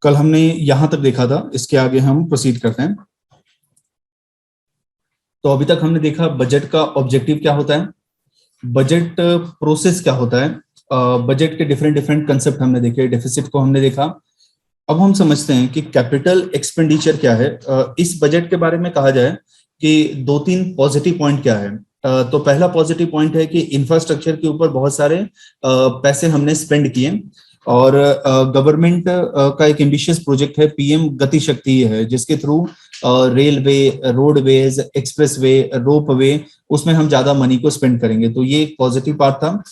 कल हमने यहां तक देखा था, इसके आगे हम प्रोसीड करते हैं। तो अभी तक हमने देखा बजट का ऑब्जेक्टिव क्या होता है, बजट प्रोसेस क्या होता है, बजट के डिफरेंट डिफरेंट कंसेप्ट हमने देखे, डेफिसिट को हमने देखा। अब हम समझते हैं कि कैपिटल एक्सपेंडिचर क्या है। इस बजट के बारे में कहा जाए कि दो तीन पॉजिटिव पॉइंट क्या है। तो पहला पॉजिटिव पॉइंट है कि इंफ्रास्ट्रक्चर के ऊपर बहुत सारे पैसे हमने स्पेंड किए, और गवर्नमेंट का एक एम्बिशियस प्रोजेक्ट है पीएम गति शक्ति है, जिसके through railway, roadways, expressway, ropeway, उसमें हम ज्यादा मनी को स्पेंड करेंगे। तो ये एक पॉजिटिव पार्ट था।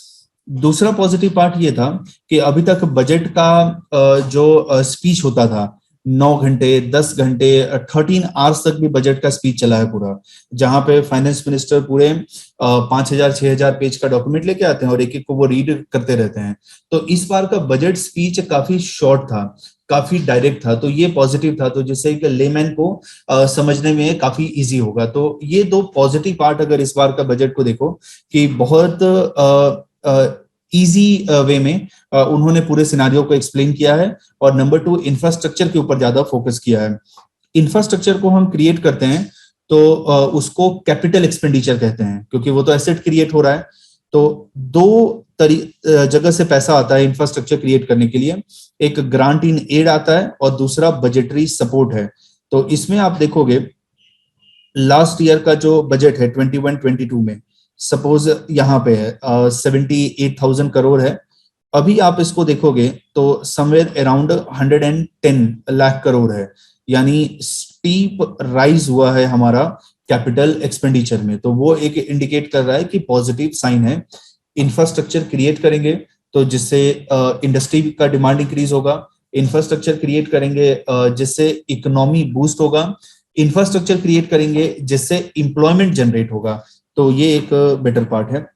दूसरा पॉजिटिव पार्ट ये था कि अभी तक बजट का जो स्पीच होता था, 9 घंटे, 10 घंटे, 13 आवर्स तक भी बजट का स्पीच चला है पूरा, जहां पे फाइनेंस मिनिस्टर पूरे 5,000 6,000 पेज का डॉक्यूमेंट लेके आते हैं और एक एक को वो रीड करते रहते हैं। तो इस बार का बजट स्पीच काफी शॉर्ट था, काफी डायरेक्ट था, तो ये पॉजिटिव था, तो जिससे कि लेमैन को समझने में काफी इजी होगा। तो ये दो पॉजिटिव पार्ट अगर इस बार का बजट को देखो कि बहुत इजी वे में उन्होंने पूरे सिनारियो को एक्सप्लेन किया है। और नंबर 2, इंफ्रास्ट्रक्चर के ऊपर ज्यादा फोकस किया है। इंफ्रास्ट्रक्चर को हम क्रिएट करते हैं तो उसको कैपिटल एक्सपेंडिचर कहते हैं, क्योंकि वो तो एसेट क्रिएट हो रहा है। तो दो जगह से पैसा आता है इंफ्रास्ट्रक्चर क्रिएट करने के लिए, एक ग्रांट इन एड आता है और दूसरा बजटरी सपोर्ट है। तो इसमें आप देखोगे लास्ट ईयर का जो बजट है 21-22 में, सपोज यहाँ पे है 78,000 करोड़ है। अभी आप इसको देखोगे तो समवेयर अराउंड 110 लाख करोड़ है, यानी स्टीप राइज हुआ है हमारा कैपिटल एक्सपेंडिचर में। तो वो एक इंडिकेट कर रहा है कि पॉजिटिव साइन है। इंफ्रास्ट्रक्चर क्रिएट करेंगे तो जिससे इंडस्ट्री का डिमांड इंक्रीज होगा, इंफ्रास्ट्रक्चर क्रिएट करेंगे जिससे इकोनॉमी बूस्ट होगा, इंफ्रास्ट्रक्चर क्रिएट करेंगे जिससे इंप्लॉयमेंट जनरेट होगा। तो ये एक बेटर पार्ट है।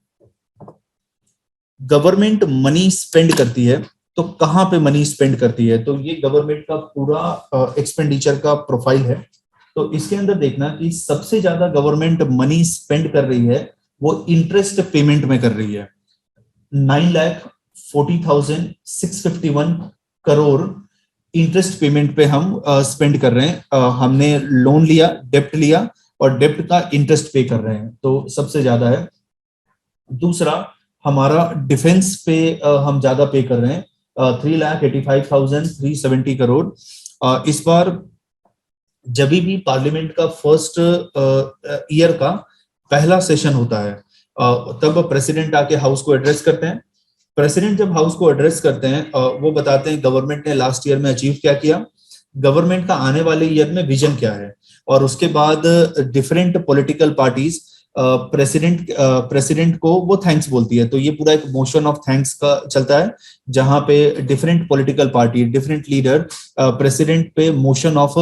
गवर्नमेंट मनी स्पेंड करती है तो कहां पे मनी स्पेंड करती है, तो ये गवर्नमेंट का पूरा एक्सपेंडिचर का प्रोफाइल है। तो इसके अंदर देखना कि सबसे ज्यादा गवर्नमेंट मनी स्पेंड कर रही है वो इंटरेस्ट पेमेंट में कर रही है। 9,40,651 करोड़ इंटरेस्ट पेमेंट पे हम स्पेंड कर रहे हैं। हमने लोन लिया, डेप्ट लिया और डेप्ट का इंटरेस्ट पे कर रहे हैं, तो सबसे ज्यादा है। दूसरा, हमारा डिफेंस पे हम ज्यादा पे कर रहे हैं, 3,85,370 करोड़। इस बार जब भी पार्लियामेंट का फर्स्ट ईयर का पहला सेशन होता है तब प्रेसिडेंट आके हाउस को एड्रेस करते हैं। प्रेसिडेंट जब हाउस को एड्रेस करते हैं वो बताते हैं गवर्नमेंट ने लास्ट ईयर में अचीव क्या किया, गवर्नमेंट का आने वाले ईयर में विजन क्या है, और उसके बाद डिफरेंट पॉलिटिकल पार्टीज प्रेसिडेंट को वो थैंक्स बोलती है। तो ये पूरा एक मोशन ऑफ थैंक्स का चलता है, जहां पे different political party, different leader president पे मोशन ऑफ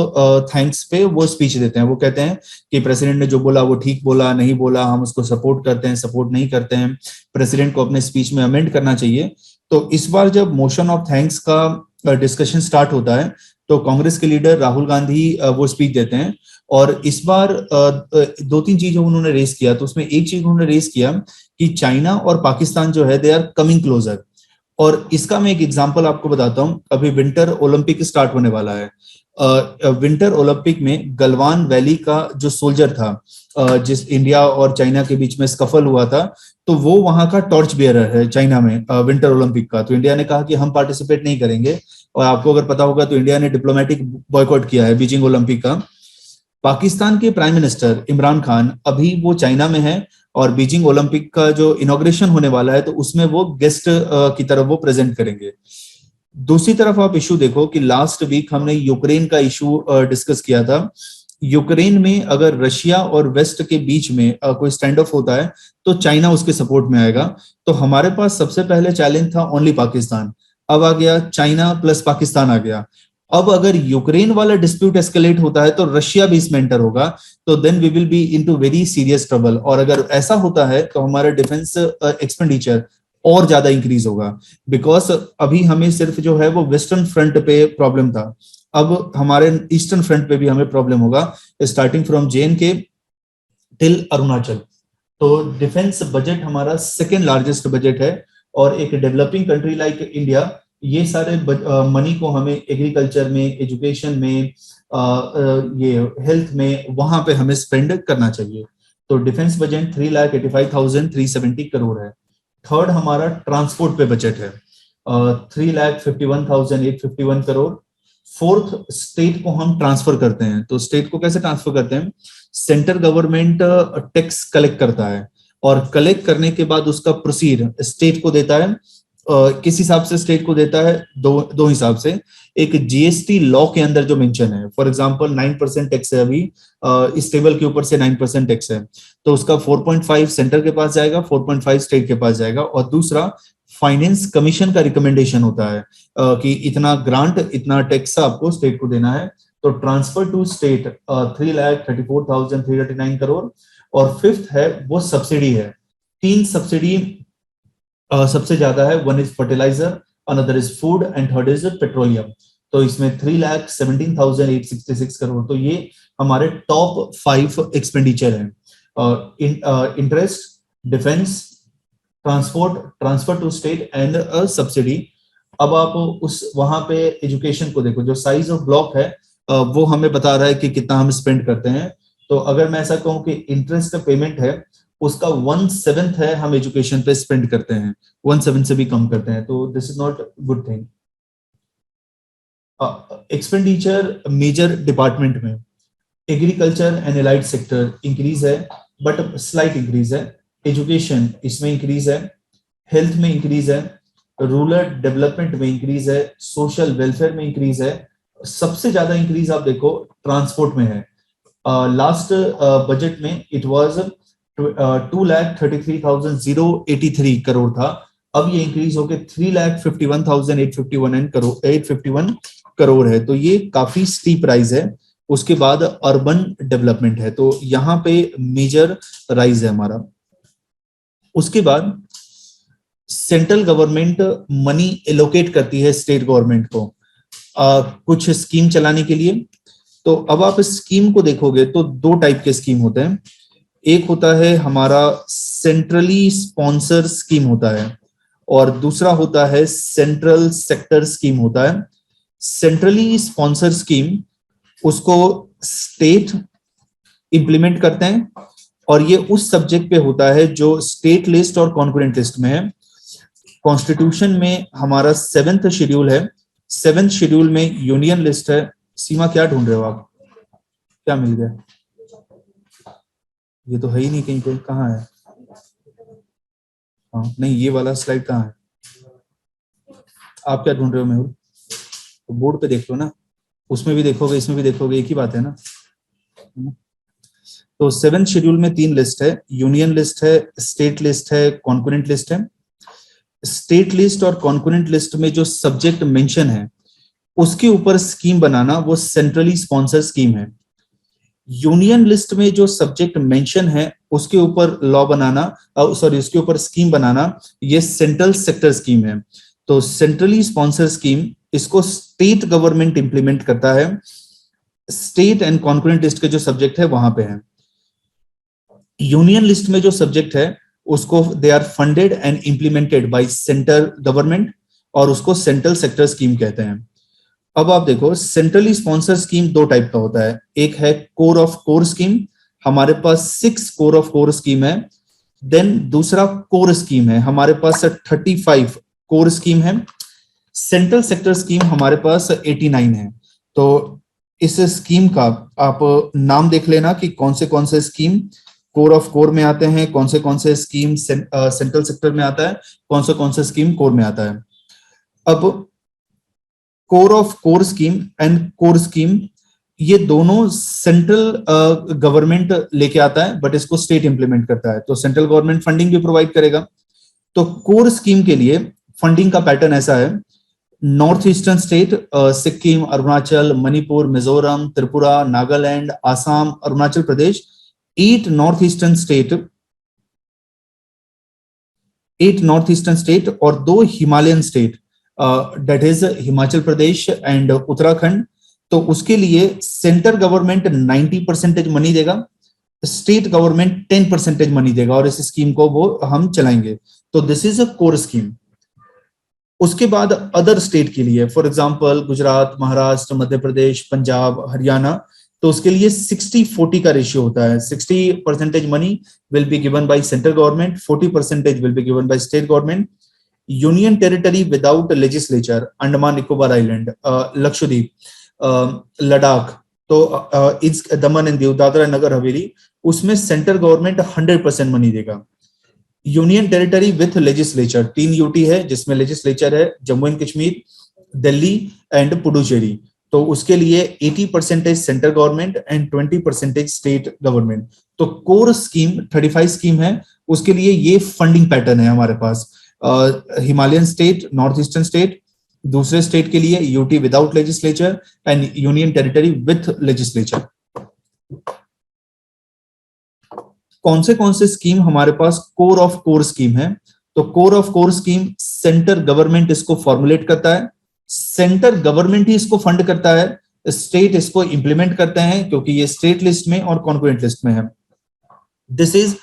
थैंक्स पे वो स्पीच देते हैं। वो कहते हैं कि प्रेसिडेंट ने जो बोला वो ठीक बोला, नहीं बोला, हम उसको सपोर्ट करते हैं, सपोर्ट नहीं करते हैं, प्रेसिडेंट को अपने स्पीच में अमेंड करना चाहिए। तो इस बार जब मोशन ऑफ थैंक्स का डिस्कशन स्टार्ट होता है तो कांग्रेस के लीडर राहुल गांधी वो स्पीच देते हैं। और इस बार दो तीन चीजों उन्होंने रेस किया, तो उसमें एक चीज उन्होंने रेस किया कि चाइना और पाकिस्तान जो है दे आर कमिंग क्लोजर। और इसका मैं एक एग्जांपल आपको बताता हूं। अभी विंटर ओलंपिक स्टार्ट होने वाला है। विंटर ओलंपिक में गलवान वैली का जो सोल्जर था जिस इंडिया और चाइना के बीच में स्कफल हुआ था, तो वो वहां का टॉर्च बियरर है चाइना में विंटर ओलंपिक का। तो इंडिया ने कहा कि हम पार्टिसिपेट नहीं करेंगे, और आपको अगर पता होगा तो इंडिया ने डिप्लोमेटिक बॉयकॉट किया है बीजिंग ओलंपिक का। पाकिस्तान के प्राइम मिनिस्टर इमरान खान अभी वो चाइना में है और बीजिंग ओलंपिक का जो इनॉग्रेशन होने वाला है तो उसमें वो गेस्ट की तरफ वो प्रेजेंट करेंगे। दूसरी तरफ आप इशू देखो कि लास्ट वीक हमने यूक्रेन का इशू डिस्कस किया था। यूक्रेन में अगर रशिया और वेस्ट के बीच में कोई स्टैंड ऑफ होता है तो चाइना उसके सपोर्ट में आएगा। तो हमारे पास सबसे पहले चैलेंज था ओनली पाकिस्तान, अब आ गया चाइना प्लस पाकिस्तान आ गया। अब अगर यूक्रेन वाला डिस्प्यूट एस्केलेट होता है तो रशिया भी इसमें एंटर होगा, तो then we will be into very serious trouble. और अगर ऐसा होता है तो हमारा डिफेंस एक्सपेंडिचर और ज्यादा इंक्रीज होगा, बिकॉज अभी हमें सिर्फ जो है वो वेस्टर्न फ्रंट पे प्रॉब्लम था, अब हमारे ईस्टर्न फ्रंट पे भी हमें प्रॉब्लम होगा, starting from JNK till Arunachal. तो डिफेंस बजट हमारा सेकेंड लार्जेस्ट बजट है, और एक डेवलपिंग कंट्री लाइक इंडिया ये सारे मनी को हमें एग्रीकल्चर में, एजुकेशन में, ये हेल्थ में, वहां पे हमें स्पेंड करना चाहिए। तो डिफेंस बजट 3,85,370 करोड़ है। थर्ड हमारा ट्रांसपोर्ट पे बजट है 3,51,851 करोड़। फोर्थ, स्टेट को हम ट्रांसफर करते हैं। तो स्टेट को कैसे ट्रांसफर करते हैं? सेंट्रल गवर्नमेंट टैक्स कलेक्ट करता है और कलेक्ट करने के बाद उसका प्रोसीड स्टेट को देता है। किस हिसाब से स्टेट को देता है? दो हिसाब से। एक जीएसटी लॉ के अंदर जो मेंशन है, फॉर एग्जांपल 9% टैक्स है अभी, इस टेबल के ऊपर से 9% टैक्स है, तो उसका 4.5 सेंटर के पास जाएगा, 4.5 स्टेट के पास जाएगा। और दूसरा, फाइनेंस कमीशन का रिकमेंडेशन होता है कि इतना ग्रांट, इतना टैक्स आपको स्टेट को देना है। तो ट्रांसफर टू स्टेट 3,34,339 करोड़। और फिफ्थ है वो सब्सिडी है। तीन सब्सिडी सबसे ज्यादा है। One is fertilizer, another is food and third is petroleum. तो इसमें 3,17,866 करोड़। तो ये हमारे टॉप 5 एक्सपेंडिचर है। Interest, defence, transport, transfer to state and subsidy. अब आप उस वहां पे एजुकेशन को देखो, जो साइज ऑफ ब्लॉक है वो हमें बता रहा है कि कितना हम स्पेंड करते हैं। तो अगर मैं ऐसा कहूं कि इंटरेस्ट का पेमेंट है, उसका 1/7 है हम एजुकेशन पे स्पेंड करते हैं, 1/7 से भी कम करते हैं। तो this is not good thing. Expenditure major department में agriculture and allied sector increase है, बट स्लाइट इंक्रीज है। एजुकेशन इसमें इंक्रीज है, हेल्थ में इंक्रीज है, रूरल डेवलपमेंट में इंक्रीज है, सोशल वेलफेयर में इंक्रीज है। सबसे ज्यादा इंक्रीज आप देखो ट्रांसपोर्ट में है। लास्ट बजट में इट वाज 2,33,083 करोड़ था। अब ये इंक्रीज होकर 3,51,851 करोड़ है। तो ये काफी स्टीप राइज है। उसके बाद अर्बन डेवलपमेंट है, तो यहाँ पे मेजर राइज है हमारा। उसके बाद सेंट्रल गवर्नमेंट मनी एलोकेट करती है स्टेट गवर्नमेंट को कुछ स्कीम चलाने के लिए। तो अब आप इस स्कीम को देखोगे तो दो टाइप के स्कीम होते हैं। एक होता है हमारा सेंट्रली स्पॉन्सर स्कीम होता है, और दूसरा होता है सेंट्रल सेक्टर स्कीम होता है। सेंट्रली स्पॉन्सर स्कीम, उसको स्टेट इंप्लीमेंट करते हैं, और ये उस सब्जेक्ट पे होता है जो स्टेट लिस्ट और कॉन्करेंट लिस्ट में है। कॉन्स्टिट्यूशन में हमारा 7th शेड्यूल है। 7th शेड्यूल में यूनियन लिस्ट है। सीमा, क्या ढूंढ रहे हो आप? क्या मिल गया? ये तो है ही नहीं कहीं पे, कहाँ है? हाँ, नहीं, ये वाला स्लाइड कहाँ है? आप क्या ढूंढ रहे हो मेहुल? तो बोर्ड पे देख लो ना, उसमें भी देखोगे, इसमें भी देखोगे, एक ही बात है ना। तो 7th शेड्यूल में 3 लिस्ट है, यूनियन लिस्ट है, स्टेट लिस्ट है, कॉन्करेंट लिस्ट है। स्टेट लिस्ट और कॉन्करेंट लिस्ट में जो सब्जेक्ट मेंशन है उसके ऊपर स्कीम बनाना वो सेंट्रली स्पॉन्सर स्कीम है। यूनियन लिस्ट में जो सब्जेक्ट मेंशन है उसके ऊपर लॉ बनाना, सॉरी, उसके ऊपर स्कीम बनाना, ये सेंट्रल सेक्टर स्कीम है। तो सेंट्रली स्पॉन्सर स्कीम, इसको स्टेट गवर्नमेंट इंप्लीमेंट करता है। स्टेट एंड कॉन्करेंट लिस्ट के जो सब्जेक्ट है वहां पे है। यूनियन लिस्ट में जो सब्जेक्ट है उसको they are funded and implemented by central government, और उसको सेंट्रल सेक्टर स्कीम कहते हैं। अब आप देखो, सेंट्रली स्पॉन्सर स्कीम दो टाइप का होता है। एक है कोर ऑफ कोर स्कीम, हमारे पास 6 कोर ऑफ कोर स्कीम है। देन दूसरा कोर स्कीम है, हमारे पास 35 कोर स्कीम है। सेंट्रल सेक्टर स्कीम हमारे पास 89 है। तो इस स्कीम का आप नाम देख लेना कि कौन से स्कीम कोर ऑफ कोर में आते हैं, कौन से स्कीम सेंट्रल सेक्टर में आता है, कौन से स्कीम कोर में आता है। अब core of core scheme and core scheme, ये दोनों सेंट्रल गवर्नमेंट लेके आता है, बट इसको स्टेट इंप्लीमेंट करता है। तो सेंट्रल गवर्नमेंट फंडिंग भी प्रोवाइड करेगा। तो कोर स्कीम के लिए फंडिंग का पैटर्न ऐसा है। North eastern state, Sikkim, Arunachal, Manipur, Mizoram, Tripura, Nagaland, Assam, Arunachal Pradesh, 8 north eastern state और 2 Himalayan state, that is Himachal Pradesh and Uttarakhand. तो उसके लिए सेंट्रल गवर्नमेंट 90% मनी देगा, स्टेट गवर्नमेंट 10% मनी देगा, और इस स्कीम को वो हम चलाएंगे। तो this is a core scheme. उसके बाद अदर स्टेट के लिए, फॉर एग्जांपल गुजरात, महाराष्ट्र, मध्य प्रदेश, पंजाब, हरियाणा, तो उसके लिए 60-40 का रेशियो होता है। 60% money will be given by central government, 40% will be given by state government. Union territory without legislature, Andaman Nicobar island, Lakshadweep, Ladakh, तो इस दमन एंड दीव, दादरा नगर हवेली, उसमें सेंट्रल गवर्नमेंट 100% मनी देगा। Union territory with legislature, 3 UT है जिसमें लेजिस्लेचर है, जम्मू एंड कश्मीर, दिल्ली एंड पुडुचेरी, तो उसके लिए 80% central government and 20% state government. तो कोर स्कीम 35 स्कीम है, उसके लिए ये फंडिंग पैटर्न है हमारे पास। Himalayan state, north eastern state, दूसरे स्टेट के लिए UT without legislature and union territory with legislature. कौन से स्कीम हमारे पास कोर ऑफ कोर स्कीम है? तो core of core scheme centre government इसको फॉर्मुलेट करता है, सेंटर गवर्नमेंट ही इसको फंड करता है, स्टेट इसको इंप्लीमेंट करते हैं क्योंकि ये स्टेट लिस्ट में और कॉन्करेंट लिस्ट में है। This is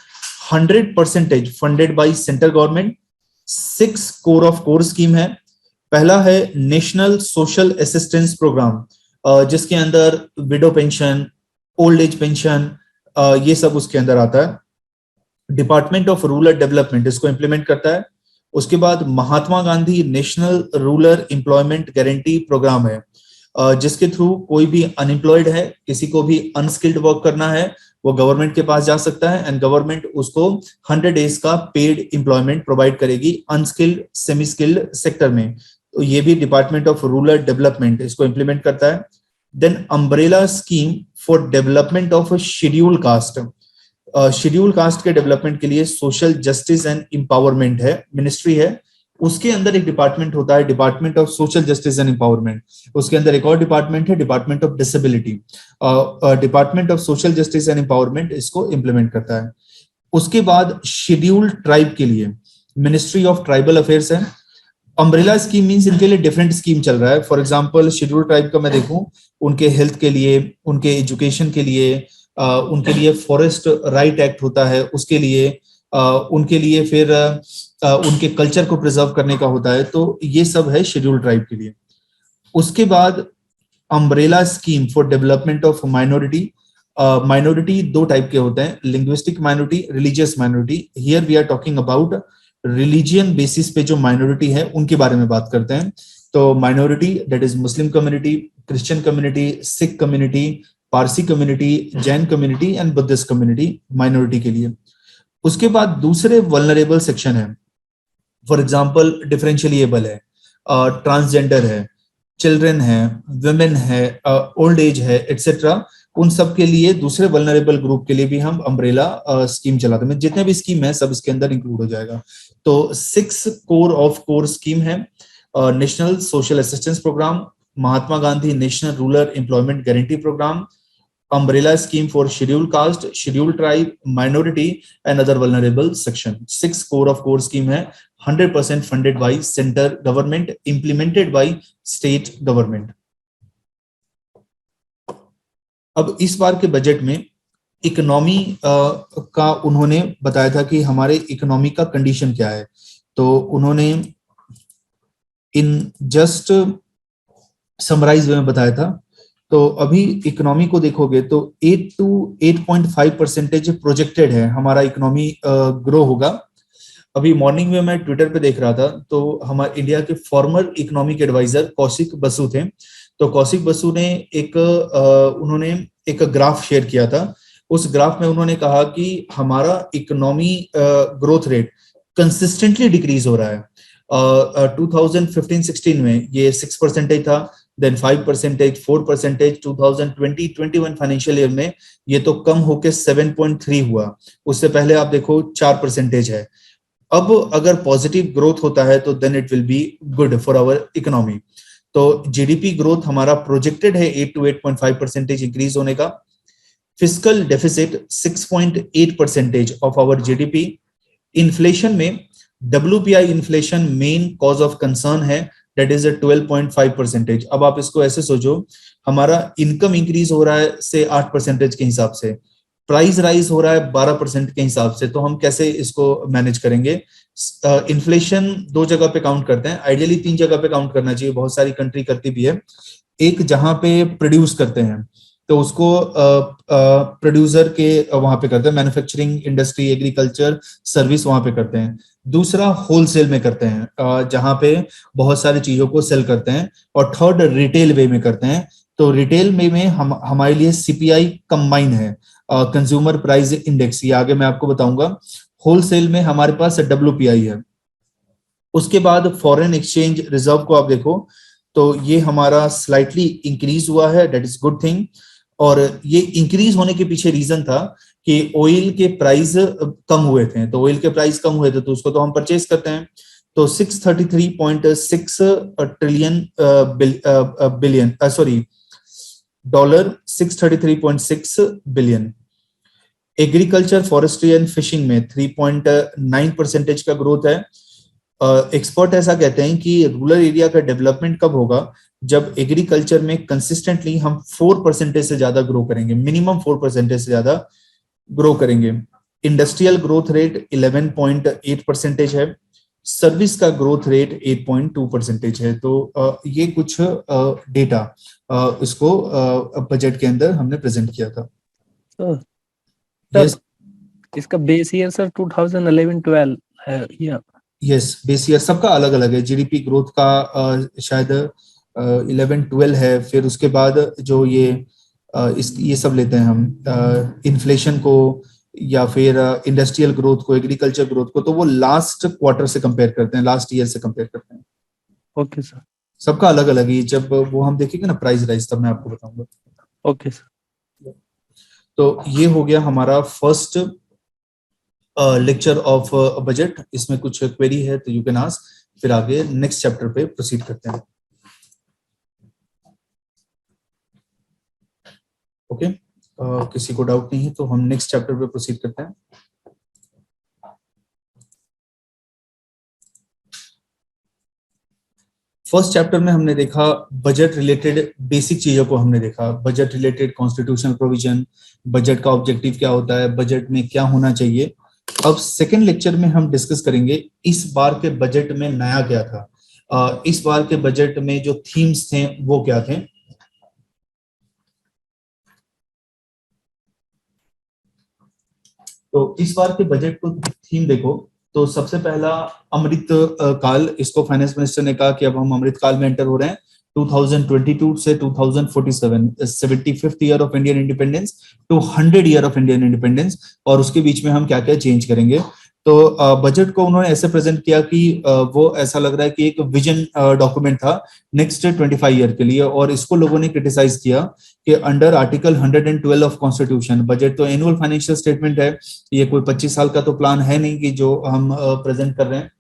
100% funded by central government. 6 core of core scheme है। पहला है नेशनल सोशल असिस्टेंस प्रोग्राम, जिसके अंदर widow pension, old age pension, ये सब उसके अंदर आता है। डिपार्टमेंट ऑफ रूरल डेवलपमेंट इसको इंप्लीमेंट करता है। उसके बाद Mahatma Gandhi national rural employment guarantee programme है, जिसके थ्रू कोई भी अनएम्प्लॉयड है, किसी को भी अनस्किल्ड वर्क करना है, वो गवर्नमेंट के पास जा सकता है एंड गवर्नमेंट उसको 100 डेज का पेड एम्प्लॉयमेंट प्रोवाइड करेगी अनस्किल्ड, सेमी स्किल्ड सेक्टर में। तो ये भी डिपार्टमेंट ऑफ रूरल डेवलपमेंट इसको इंप्लीमेंट करता है। Then umbrella scheme for development of schedule caste, schedule caste के डेवलपमेंट के लिए सोशल जस्टिस एंड एम्पावरमेंट है, मिनिस्ट्री है, उसके अंदर एक डिपार्टमेंट होता है department of social justice and empowerment. उसके अंदर एक और डिपार्टमेंट है department of disability. Department of social justice and empowerment इसको इंप्लीमेंट करता है। उसके बाद शेड्यूल ट्राइब के लिए मिनिस्ट्री ऑफ ट्राइबल अफेयर्स है। अम्ब्रेला स्कीम मींस इनके लिए डिफरेंट स्कीम चल रहा है। फॉर एग्जांपल शेड्यूल ट्राइब का मैं देखूं, उनके हेल्थ के लिए, उनके एजुकेशन के लिए, उनके लिए फॉरेस्ट राइट एक्ट होता है, उसके लिए उनके लिए फिर उनके कल्चर को प्रिजर्व करने का होता है, तो ये सब है शेड्यूल ट्राइब के लिए। उसके बाद umbrella scheme for development of minority. Minority 2 type के होते हैं, linguistic minority, religious minority. Here we are talking about religion basis पे जो माइनॉरिटी है उनके बारे में बात करते हैं। तो minority that is Muslim community, Christian community, Sikh community, Parsi community, Jain community and Buddhist community, minority के लिए। उसके बाद दूसरे वल्नरेबल सेक्शन है, फॉर एग्जांपल डिफरेंशियली एबल है, ट्रांसजेंडर है, चिल्ड्रन है, वुमेन है, ओल्ड एज है, एटसेट्रा। उन सब के लिए, दूसरे वल्नरेबल ग्रुप के लिए भी हम अम्ब्रेला स्कीम चलाते हैं। जितने भी स्कीम है सब इसके अंदर इंक्लूड हो जाएगा। तो 6 कोर ऑफ कोर स्कीम है। National social assistance programme, Mahatma Gandhi national rural employment guarantee programme, umbrella scheme for scheduled caste, scheduled tribe, minority and other vulnerable section। 6 core of core scheme है, 100% funded by center government, implemented by state government। अब इस बार के budget में economy का उन्होंने बताया था कि हमारे इकोनॉमी का कंडीशन क्या है। तो उन्होंने इन जस्ट समराइज में बताया था। तो अभी इकोनॉमी को देखोगे तो 8 to 8.5% प्रोजेक्टेड है हमारा इकोनॉमी ग्रो होगा। अभी मॉर्निंग में मैं ट्विटर पे देख रहा था, तो हमारे इंडिया के former economic adviser Kaushik Basu थे। तो कौशिक बसु ने उन्होंने एक ग्राफ शेयर किया था। उस ग्राफ में उन्होंने कहा कि हमारा economy growth rate consistently decrease हो रहा है। 2015-16 में ये 6% था, देन 5%, 4%, 2020-21 फाइनेंशियल ईयर में ये तो कम होके 7.3 हुआ। उससे पहले आप देखो 4% है। अब अगर पॉजिटिव ग्रोथ होता है तो then it will be good for our economy. तो जीडीपी ग्रोथ हमारा प्रोजेक्टेड है 8 to 8.5% इंक्रीज होने का। Fiscal deficit 6.8% of our GDP. Inflation में WPI inflation main cause of concern है, दैट इज 12.5%। अब आप इसको ऐसे सोचो, हमारा इनकम इंक्रीज हो रहा है से 8% के हिसाब से, प्राइस राइज हो रहा है 12% के हिसाब से, तो हम कैसे इसको मैनेज करेंगे? इन्फ्लेशन दो जगह पे काउंट करते हैं, आइडियली तीन जगह पे काउंट करना चाहिए, बहुत सारी कंट्री करती भी है। एक जहां पे प्रोड्यूस करते हैं तो उसको प्रोड्यूसर के वहां पे करते हैं, मैन्युफैक्चरिंग इंडस्ट्री, एग्रीकल्चर, सर्विस वहां पे करते हैं। दूसरा होलसेल में करते हैं, जहां पे बहुत सारी चीजों को सेल करते हैं। और थर्ड रिटेल वे में करते हैं। तो रिटेल में हम हमारे लिए सीपीआई कंबाइन है, कंज्यूमर प्राइस इंडेक्स, ये आगे मैं आपको बताऊंगा। होलसेल में हमारे पास डब्ल्यूपीआई है। उसके बाद फॉरेन एक्सचेंज रिजर्व को आप देखो तो ये हमारा स्लाइटली इंक्रीज हुआ है, दैट इज गुड थिंग। और ये इंक्रीज होने के पीछे रीजन था कि ऑयल के प्राइस कम हुए थे, तो ऑयल के प्राइस कम हुए थे तो उसको तो हम परचेज करते हैं। तो 633.6 trillion billion sorry dollar, 633.6 billion. Agriculture, forestry and fishing में 3.9% का ग्रोथ है। एक्सपर्ट ऐसा कहते हैं कि रूरल एरिया का डेवलपमेंट कब होगा? जब एग्रीकल्चर में कंसिस्टेंटली हम 4% से ज्यादा ग्रो करेंगे, मिनिमम 4% से ज्यादा ग्रो करेंगे। इंडस्ट्रियल ग्रोथ रेट 11.8% है। सर्विस का ग्रोथ रेट 8.2% है। तो ये कुछ डेटा इसको बजट के अंदर हमने प्रेजेंट किया था। सर इसका बेस ईयर सर 2011-12 है या? यस, बेस ईयर सबका अलग अलग है। जीडीपी ग्रोथ का शायद 11-12 है। फिर उसके बाद जो ये सब लेते हैं हम इन्फ्लेशन को या फिर इंडस्ट्रियल ग्रोथ को, एग्रीकल्चर ग्रोथ को, तो वो लास्ट क्वार्टर से कंपेयर करते हैं, लास्ट ईयर से कंपेयर करते हैं। Okay sir. सबका अलग अलग ही, जब वो हम देखेंगे ना प्राइस राइज तब मैं आपको बताऊंगा। Okay sir. तो ये हो गया हमारा फर्स्ट लेक्चर ऑफ बजट। इसमें कुछ क्वेरी है तो यू कैन आस्क, फिर आगे नेक्स्ट चैप्टर पे प्रोसीड करते हैं। ओके, किसी को डाउट नहीं है तो हम नेक्स्ट चैप्टर पे प्रोसीड करते हैं। फर्स्ट चैप्टर में हमने देखा बजट रिलेटेड बेसिक चीजों को हमने देखा, budget related constitutional provision, budget का ऑब्जेक्टिव क्या होता है, बजट में क्या होना चाहिए। अब सेकेंड लेक्चर में हम डिस्कस करेंगे इस बार के बजट में नया क्या था, इस बार के बजट में जो थीम्स थे वो क्या थे। तो इस बार के बजट को थीम देखो तो सबसे पहला अमृत काल, इसको फाइनेंस मिनिस्टर ने कहा कि अब हम अमृत काल में एंटर हो रहे हैं। 2022 से 2047, 75th year of Indian independence to 100 year of Indian independence, और उसके बीच में हम क्या क्या चेंज करेंगे। तो बजट को उन्होंने ऐसे प्रेजेंट किया कि वो ऐसा लग रहा है कि एक विजन डॉक्यूमेंट था नेक्स्ट 25 ईयर के लिए। और इसको लोगों ने क्रिटिसाइज किया कि under article 112 of constitution, budget तो एनुअल फाइनेंशियल स्टेटमेंट है, ये कोई 25 साल का तो प्लान है नहीं कि जो हम प्रेजेंट कर रहे हैं।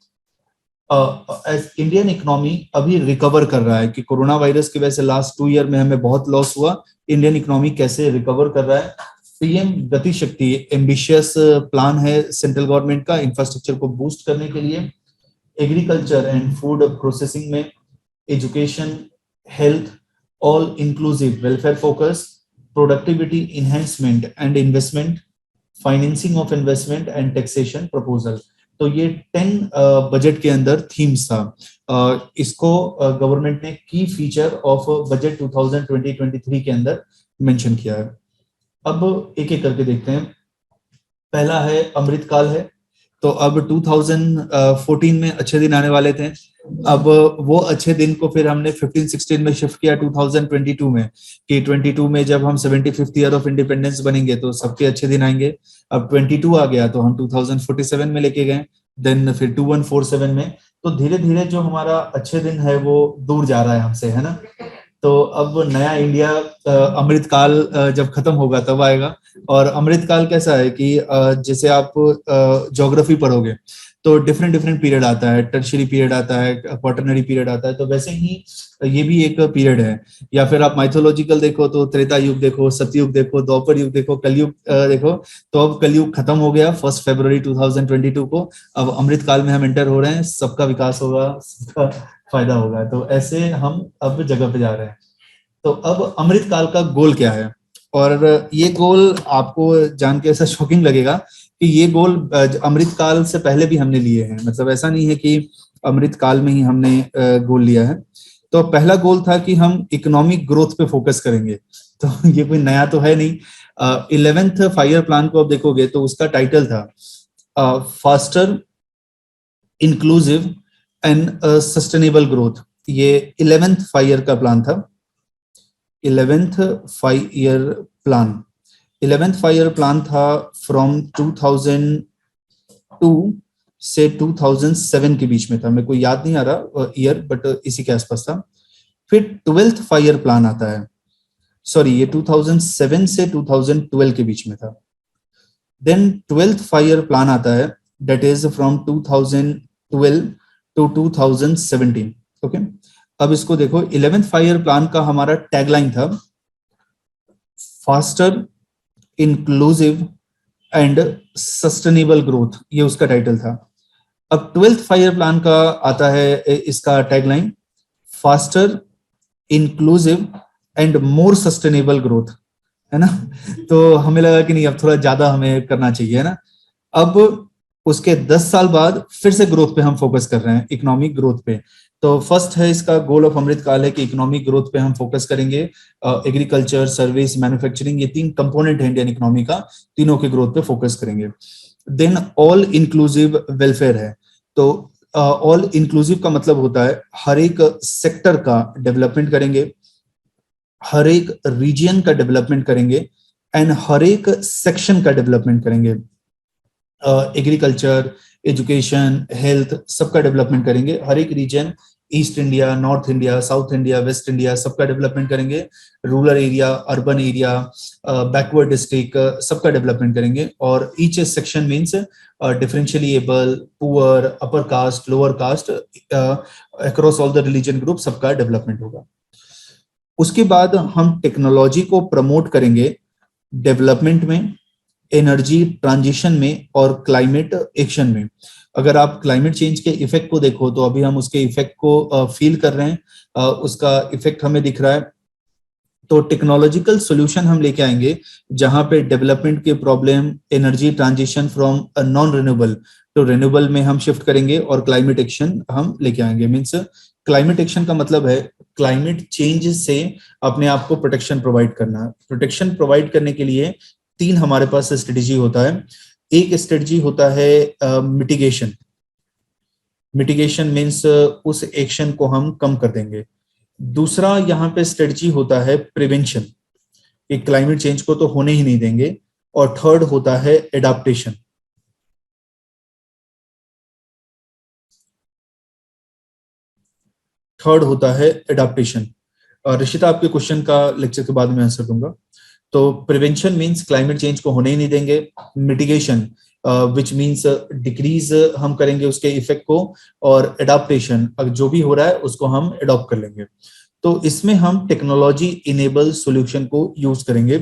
इंडियन इकोनॉमी अभी रिकवर कर रहा है कि कोरोना वायरस की वजह से लास्ट 2 ईयर में हमें बहुत लॉस हुआ। इंडियन इकोनॉमी कैसे रिकवर कर रहा है? पीएम गति शक्ति एम्बिशियस प्लान है सेंट्रल गवर्नमेंट का इंफ्रास्ट्रक्चर को बूस्ट करने के लिए, एग्रीकल्चर एंड फूड प्रोसेसिंग में, education, health, all inclusive welfare focus, productivity enhancement and investment, financing of investment and taxation proposal. तो ये 10 बजट के अंदर थीम्स था। इसको गवर्नमेंट ने की फीचर ऑफ बजट 2020-23 के अंदर मेंशन किया है। अब एक एक करके देखते हैं। पहला है अमृतकाल है। तो अब 2014 में अच्छे दिन आने वाले थे, अब वो अच्छे दिन को फिर हमने 15-16 में शिफ्ट किया 2022 में, कि 22 में जब हम 75th ईयर ऑफ इंडिपेंडेंस बनेंगे तो सबके अच्छे दिन आएंगे। अब 22 आ गया तो हम 2047 में लेके गए, देन फिर 2147 में। तो धीरे धीरे जो हमारा अच्छे दिन है वो दूर जा रहा है हमसे, है ना। तो अब नया इंडिया अमृतकाल जब खत्म होगा तब आएगा। और अमृतकाल कैसा है कि जैसे आप ज्योग्राफी पढ़ोगे तो डिफरेंट डिफरेंट पीरियड आता है, टर्शियरी पीरियड आता है, क्वाटरनरी पीरियड आता है, तो वैसे ही ये भी एक पीरियड है। या फिर आप माइथोलॉजिकल देखो तो त्रेता युग देखो, सतयुग देखो, द्वापर युग देखो, कलयुग देखो। तो अब कलयुग खत्म हो गया 1 फरवरी 2022 को, अब अमृतकाल में हम एंटर हो रहे हैं, सबका विकास होगा, सबका फायदा होगा। तो ऐसे हम अब जगह पे जा रहे हैं। तो अब अमृतकाल का गोल क्या है? और ये गोल आपको जान के ऐसा शॉकिंग लगेगा कि ये गोल अमृत काल से पहले भी हमने लिए हैं। मतलब ऐसा नहीं है कि अमृत काल में ही हमने गोल लिया है। तो पहला गोल था कि हम इकोनॉमिक ग्रोथ पे फोकस करेंगे। तो ये कोई नया तो है नहीं। 11th फाइव ईयर प्लान को आप देखोगे तो उसका टाइटल था faster, inclusive and sustainable growth. ये 11th फाइव ईयर का प्लान था। 11th five year plan 11th five year plan था फ्रॉम 2002 से 2007 के बीच में था। मेरे को याद नहीं आ रहा ईयर, बट इसी के आसपास था। फिर 12th फाइव ईयर प्लान आता है, सॉरी ये 2007 से 2012 के बीच में था। Then 12th five year plan आता है, that is from 2012 to 2017। Okay, अब इसको देखो। 11th फाइव ईयर प्लान का हमारा टैगलाइन था faster, inclusive and sustainable growth, ये उसका टाइटल था। अब 12th फाइव ईयर प्लान का आता है इसका tagline faster, inclusive and more sustainable growth, है ना। तो हमें लगा कि नहीं, अब थोड़ा ज्यादा हमें करना चाहिए, है ना। अब उसके 10 साल बाद फिर से ग्रोथ पे हम फोकस कर रहे हैं, इकोनॉमिक ग्रोथ पे। तो फर्स्ट है इसका गोल ऑफ अमृत काल है कि इकोनॉमिक ग्रोथ पे हम फोकस करेंगे। एग्रीकल्चर, सर्विस, मैन्युफैक्चरिंग, ये 3 कंपोनेंट है इंडियन इकोनॉमी का, तीनों के ग्रोथ पे फोकस करेंगे। देन ऑल इंक्लूसिव वेलफेयर है। तो ऑल इंक्लूसिव का मतलब होता है हर एक सेक्टर का डेवलपमेंट करेंगे, हर एक रीजन का डेवलपमेंट करेंगे एंड हर एक सेक्शन का डेवलपमेंट करेंगे। एग्रीकल्चर, एजुकेशन, हेल्थ, सबका डेवलपमेंट करेंगे। हर एक region, east India, north India, south India, west India, सबका डेवलपमेंट करेंगे। Rural area, urban area, backward district, सबका डेवलपमेंट करेंगे। और each section means differentially able, poor, upper caste, lower caste, across all the religion group, सबका development होगा। उसके बाद हम टेक्नोलॉजी को प्रमोट करेंगे डेवलपमेंट में, एनर्जी ट्रांजिशन में और क्लाइमेट एक्शन में। अगर आप क्लाइमेट चेंज के इफेक्ट को देखो तो अभी हम उसके इफेक्ट को फील कर रहे हैं, उसका इफेक्ट हमें दिख रहा है। तो टेक्नोलॉजिकल सॉल्यूशन हम लेके आएंगे जहां पे डेवलपमेंट के problem, energy transition from non renewable तो रिन्यूएबल में हम शिफ्ट करेंगे, और क्लाइमेट एक्शन हम लेके आएंगे। मीन्स क्लाइमेट एक्शन का मतलब है क्लाइमेट चेंज से अपने आप को प्रोटेक्शन प्रोवाइड करना। प्रोटेक्शन प्रोवाइड करने के लिए 3 हमारे पास स्ट्रेटेजी होता है। एक स्ट्रेटेजी होता है मिटिगेशन। मिटिगेशन मीन्स उस एक्शन को हम कम कर देंगे। दूसरा यहाँ पे स्ट्रेटजी होता है प्रिवेंशन, कि क्लाइमेट चेंज को तो होने ही नहीं देंगे। और थर्ड होता है एडाप्टेशन। थर्ड होता है एडाप्टेशन। ऋषिता, आपके क्वेश्चन का लेक्चर के बाद में आंसर दूंगा। तो प्रिवेंशन मीन्स क्लाइमेट चेंज को होने ही नहीं देंगे। मिटिगेशन विच मीन्स डिक्रीज हम करेंगे उसके इफेक्ट को। और एडाप्टेशन, जो भी हो रहा है उसको हम एडॉप्ट कर लेंगे। तो इसमें हम टेक्नोलॉजी इनेबल सॉल्यूशन को यूज करेंगे।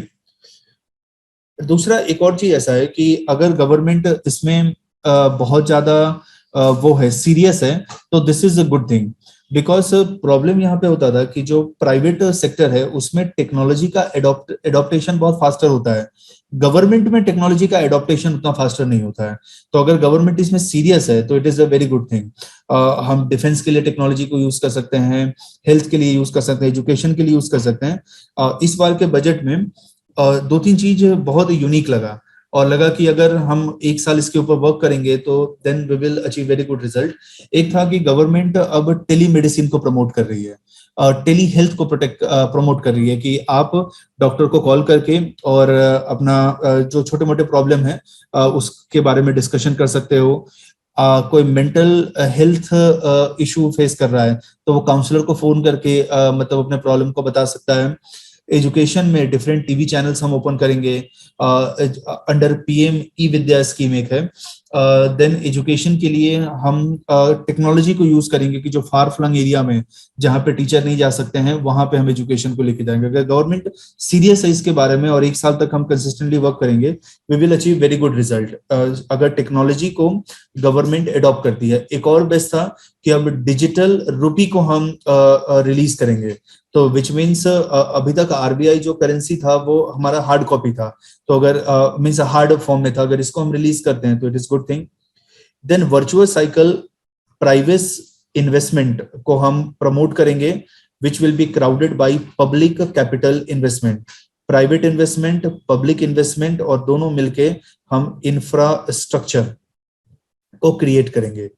दूसरा एक और चीज ऐसा है कि अगर गवर्नमेंट इसमें बहुत ज्यादा वो है, सीरियस है, तो this is a good thing. Because problem यहाँ पे होता था कि जो प्राइवेट सेक्टर है उसमें टेक्नोलॉजी का एडॉप्टेशन बहुत फास्टर होता है, गवर्नमेंट में टेक्नोलॉजी का एडॉप्टेशन उतना फास्टर नहीं होता है। तो अगर गवर्नमेंट इसमें सीरियस है तो it is a very good thing. हम डिफेंस के लिए टेक्नोलॉजी को यूज कर सकते हैं, हेल्थ के लिए यूज कर सकते हैं, एजुकेशन के लिए यूज कर सकते हैं। इस बार के बजट में 2-3 चीज बहुत यूनिक लगा, और लगा कि अगर हम 1 साल इसके ऊपर वर्क करेंगे तो then we will achieve very good result. एक था कि गवर्नमेंट अब टेली मेडिसिन को प्रमोट कर रही है, टेली हेल्थ को प्रमोट कर रही है, कि आप डॉक्टर को कॉल करके और अपना जो छोटे मोटे प्रॉब्लम है उसके बारे में डिस्कशन कर सकते हो। कोई मेंटल हेल्थ इशू फेस कर रहा है तो वो काउंसलर को फोन करके मतलब अपने प्रॉब्लम को बता सकता है। एजुकेशन में डिफरेंट टीवी चैनल्स हम ओपन करेंगे अंडर पीएम ई विद्या स्कीम एक है, देन एजुकेशन के लिए हम टेक्नोलॉजी को यूज करेंगे कि जो फार फ्लंग एरिया में जहाँ पे टीचर नहीं जा सकते हैं वहां पे हम एजुकेशन को लेके जाएंगे। अगर गवर्नमेंट सीरियस है इसके बारे में और एक साल तक हम कंसिस्टेंटली वर्क करेंगे, we will achieve very good result. अगर टेक्नोलॉजी को गवर्नमेंट एडॉप्ट करती है। एक और बेस्ट था कि अब डिजिटल रुपी को हम रिलीज करेंगे, तो विच मीन्स अभी तक आरबीआई जो करेंसी था वो हमारा हार्ड कॉपी था, तो अगर मीन्स हार्ड फॉर्म में था, अगर इसको हम रिलीज करते हैं तो it is good thing. Then virtuous cycle private investment को हम प्रमोट करेंगे, which will be crowded by public capital investment. Private investment, public investment और दोनों मिलके हम इंफ्रास्ट्रक्चर को क्रिएट करेंगे।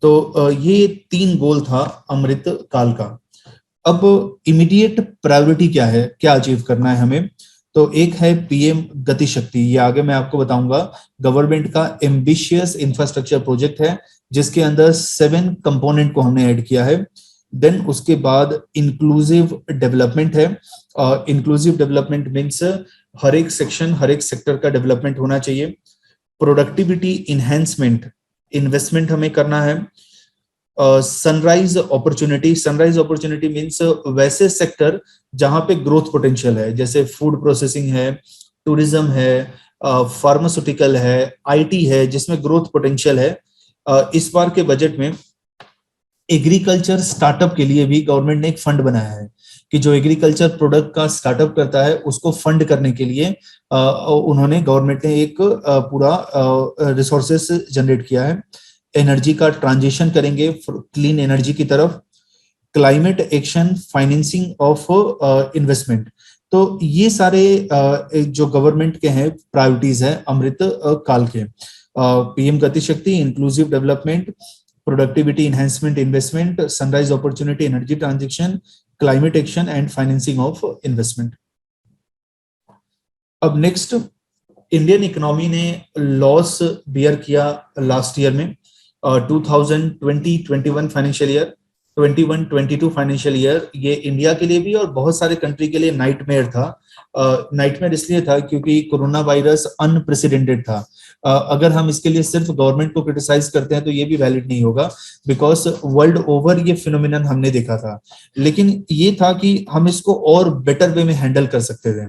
तो ये 3 गोल था अमृत काल का। अब इमीडिएट प्रायोरिटी क्या है, क्या अचीव करना है हमें? तो एक है पीएम गति शक्ति, ये आगे मैं आपको बताऊंगा। गवर्नमेंट का एम्बिशियस इंफ्रास्ट्रक्चर प्रोजेक्ट है जिसके अंदर 7 कंपोनेंट को हमने ऐड किया है। देन उसके बाद इंक्लूसिव डेवलपमेंट है। इंक्लूसिव डेवलपमेंट मीन्स हर एक सेक्शन, हर एक सेक्टर का डेवलपमेंट होना चाहिए। प्रोडक्टिविटी इनहेंसमेंट, इन्वेस्टमेंट हमें करना है। Sunrise opportunity, sunrise opportunity means वैसे सेक्टर जहां पे ग्रोथ पोटेंशियल है, जैसे फूड प्रोसेसिंग है, टूरिज्म है, फार्मास्यूटिकल है, आईटी है, जिसमें ग्रोथ पोटेंशियल है। इस बार के बजट में एग्रीकल्चर स्टार्टअप के लिए भी गवर्नमेंट ने एक फंड बनाया है कि जो एग्रीकल्चर प्रोडक्ट का स्टार्टअप करता है उसको फंड करने के लिए उन्होंने, गवर्नमेंट ने एक पूरा रिसोर्सेस जनरेट किया है। एनर्जी का ट्रांजिशन करेंगे क्लीन एनर्जी की तरफ। Climate action, financing of investment. तो ये सारे जो गवर्नमेंट के हैं प्रायोरिटीज है अमृत काल के। पीएम गति शक्ति, inclusive development, productivity enhancement, investment, sunrise opportunity, energy transition, climate action and financing of investment. अब नेक्स्ट, इंडियन इकोनॉमी ने लॉस बियर किया लास्ट ईयर में। 2020-21 फाइनेंशियल ईयर, 21-22 फाइनेंशियल ईयर, ये इंडिया के लिए भी और बहुत सारे कंट्री के लिए नाइटमेयर था। नाइटमेयर इसलिए था क्योंकि कोरोना वायरस अनप्रेसिडेंटेड था। अगर हम इसके लिए सिर्फ गवर्नमेंट को क्रिटिसाइज करते हैं तो ये भी वैलिड नहीं होगा, बिकॉज वर्ल्ड ओवर ये फिनोमिनन हमने देखा था। लेकिन ये था कि हम इसको और बेटर वे में हैंडल कर सकते थे,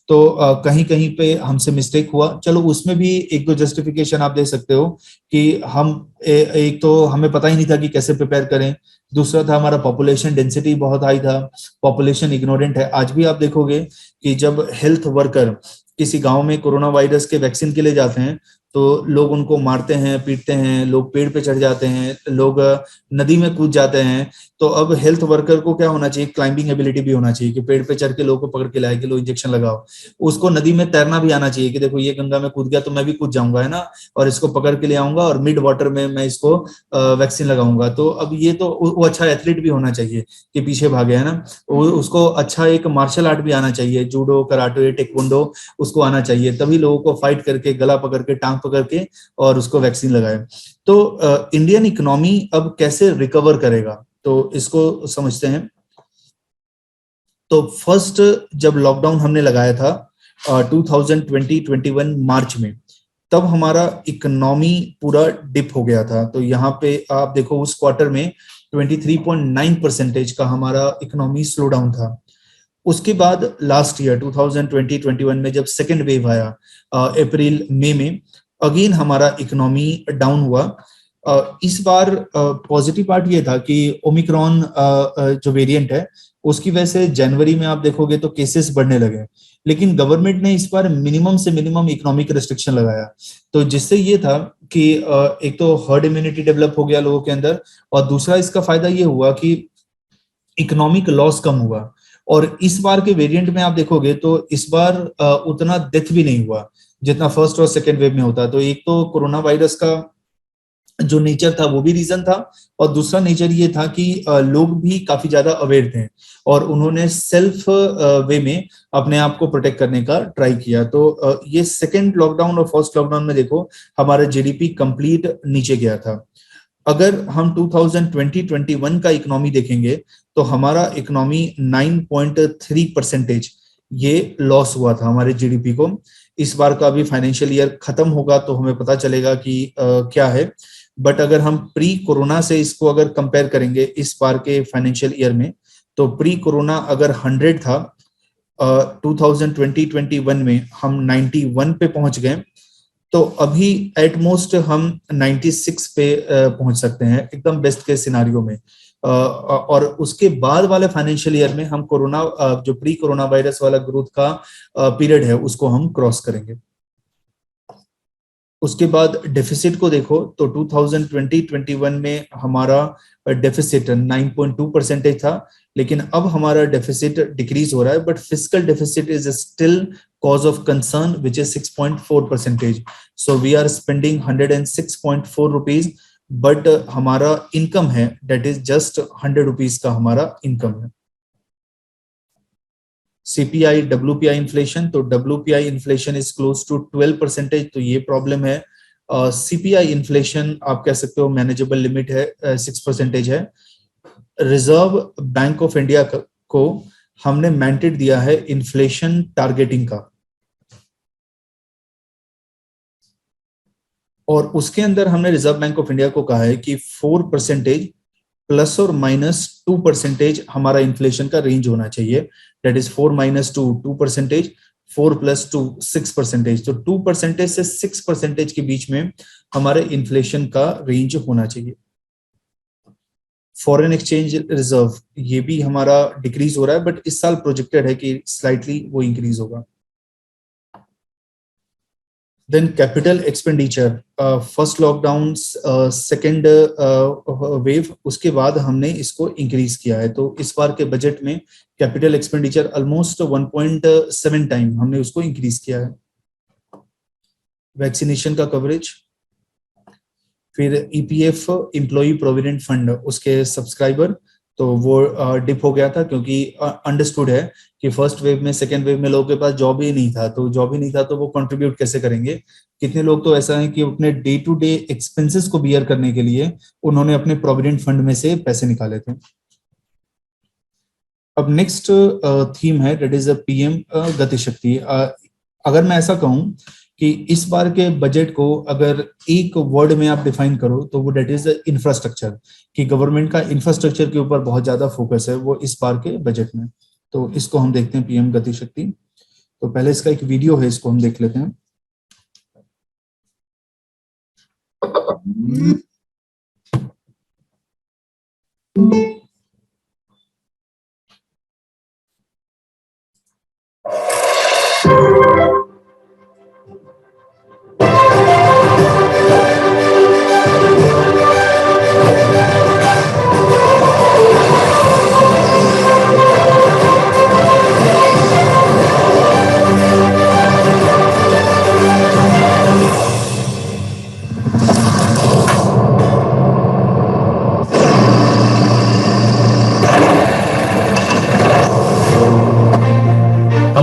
तो कहीं कहीं पे हमसे मिस्टेक हुआ। चलो उसमें भी एक दो जस्टिफिकेशन आप दे सकते हो कि हम एक तो हमें पता ही नहीं था कि कैसे प्रिपेयर करें, दूसरा था हमारा पॉपुलेशन डेंसिटी बहुत हाई था, पॉपुलेशन इग्नोरेंट है। आज भी आप देखोगे कि जब हेल्थ वर्कर किसी गांव में कोरोना वायरस के वैक्सीन के लिए जाते हैं तो लोग उनको मारते हैं, पीटते हैं, लोग पेड़ पे चढ़ जाते हैं, लोग नदी में कूद जाते हैं। तो अब हेल्थ वर्कर को क्या होना चाहिए, क्लाइंबिंग एबिलिटी भी होना चाहिए कि पेड़ पे चढ़ के लोगों को पकड़ के लाए कि लो इंजेक्शन लगाओ। उसको नदी में तैरना भी आना चाहिए कि देखो ये गंगा में कूद गया तो मैं भी कूद जाऊंगा, है ना, और इसको पकड़ के ले आऊंगा और मिड वाटर में मैं इसको वैक्सीन लगाऊंगा। तो अब ये तो वो अच्छा एथलीट भी होना चाहिए कि पीछे भागे, है ना। उसको अच्छा एक मार्शल आर्ट भी आना चाहिए, जूडो, कराटे, टेक्वांडो, उसको आना चाहिए, तभी लोगों को फाइट करके गला पकड़ के टांग पकड़ के और उसको वैक्सीन लगाए। तो इंडियन इकोनॉमी अब कैसे रिकवर करेगा, तो इसको समझते हैं। तो फर्स्ट जब लॉकडाउन हमने लगाया था 2020-21 मार्च में, तब हमारा इकोनॉमी पूरा डिप हो गया था। तो यहाँ पे आप देखो उस क्वार्टर में 23.9% का हमारा इकोनॉमी स्लो डाउन था। उसके बाद लास्ट ईयर 2020-21 में जब सेकेंड वेव आया अप्रैल मई में, अगेन हमारा इकोनॉमी डाउन हुआ। इस बार पॉजिटिव पार्ट ये था कि ओमिक्रॉन जो वेरिएंट है उसकी वजह से जनवरी में आप देखोगे तो केसेस बढ़ने लगे, लेकिन गवर्नमेंट ने इस बार मिनिमम से मिनिमम इकोनॉमिक रेस्ट्रिक्शन लगाया। तो जिससे ये था कि एक तो हर्ड इम्यूनिटी डेवलप हो गया लोगों के अंदर, और दूसरा इसका फायदा ये हुआ कि इकोनॉमिक लॉस कम हुआ। और इस बार के वेरिएंट में आप देखोगे तो इस बार उतना डेथ भी नहीं हुआ जितना फर्स्ट और सेकेंड वेव में होता। तो एक तो कोरोना वायरस का जो नेचर था वो भी रीजन था, और दूसरा नेचर ये था कि लोग भी काफी ज्यादा अवेयर थे और उन्होंने सेल्फ वे में अपने आप को प्रोटेक्ट करने का ट्राई किया। तो ये सेकेंड लॉकडाउन और फर्स्ट लॉकडाउन में देखो हमारा जीडीपी कंप्लीट नीचे गया था। अगर हम 2020-21 का इकोनॉमी देखेंगे तो हमारा इकोनॉमी 9.3% ये लॉस हुआ था हमारे जीडीपी को। इस बार का अभी फाइनेंशियल ईयर खत्म होगा तो हमें पता चलेगा कि क्या है। बट अगर हम प्री कोरोना से इसको अगर कंपेयर करेंगे इस बार के फाइनेंशियल ईयर में, तो प्री कोरोना अगर 100 था 2020-21 में हम 91 पे पहुंच गए, तो अभी एटमोस्ट हम 96 पे पहुंच सकते हैं एकदम बेस्ट केस सिनारियो में। और उसके बाद वाले फाइनेंशियल ईयर में हम कोरोना जो प्री कोरोना वायरस वाला ग्रोथ का पीरियड है उसको हम क्रॉस करेंगे। उसके बाद डेफिसिट को देखो तो 2020-21 में हमारा डेफिसिट 9.2% था, लेकिन अब हमारा डेफिसिट डिक्रीज हो रहा है, but fiscal deficit is still cause of concern, which is 6.4%. So we are spending 106.4 rupees, but हमारा इनकम है that is just 100 rupees का हमारा इनकम है। CPI WPI इन्फ्लेशन, तो WPI inflation is close to 12%, तो ये प्रॉब्लम है। CPI inflation आप कह सकते हो मैनेजेबल लिमिट है, 6% है। रिजर्व बैंक ऑफ इंडिया को हमने मैंडेट दिया है इन्फ्लेशन टारगेटिंग का, और उसके अंदर हमने रिजर्व बैंक ऑफ इंडिया को कहा है कि 4% प्लस और माइनस 2% हमारा इन्फ्लेशन का रेंज होना चाहिए। दैट इज 4 - 2 2%, 4 + 2 6%, तो 2% से 6% के बीच में हमारे इन्फ्लेशन का रेंज होना चाहिए। फॉरेन एक्सचेंज रिजर्व ये भी हमारा डिक्रीज हो रहा है, बट इस साल प्रोजेक्टेड है कि स्लाइटली वो इंक्रीज होगा। Then capital expenditure, first lockdown, second wave, उसके बाद हमने इसको इंक्रीज किया है, तो इस बार के बजट में कैपिटल एक्सपेंडिचर ऑलमोस्ट 1.7 टाइम हमने उसको इंक्रीज किया है। वैक्सीनेशन का कवरेज, फिर EPF एम्प्लॉय प्रोविडेंट फंड उसके सब्सक्राइबर, तो वो डिप हो गया था क्योंकि अंडरस्टूड है कि फर्स्ट वेव में सेकेंड वेव में लोगों के पास जॉब ही नहीं था, तो जॉब ही नहीं था तो वो कंट्रीब्यूट कैसे करेंगे। कितने लोग तो ऐसा है कि अपने डे टू डे एक्सपेंसेस को बियर करने के लिए उन्होंने अपने प्रोविडेंट फंड में से पैसे निकाले थे। अब नेक्स्ट थीम है दैट इज PM गतिशक्ति। अगर मैं ऐसा कहूं कि इस बार के बजट को अगर एक वर्ड में आप डिफाइन करो तो वो दैट इज इंफ्रास्ट्रक्चर, कि गवर्नमेंट का इंफ्रास्ट्रक्चर के ऊपर बहुत ज्यादा फोकस है वो इस बार के बजट में। तो इसको हम देखते हैं PM गतिशक्ति। तो पहले इसका एक वीडियो है, इसको हम देख लेते हैं।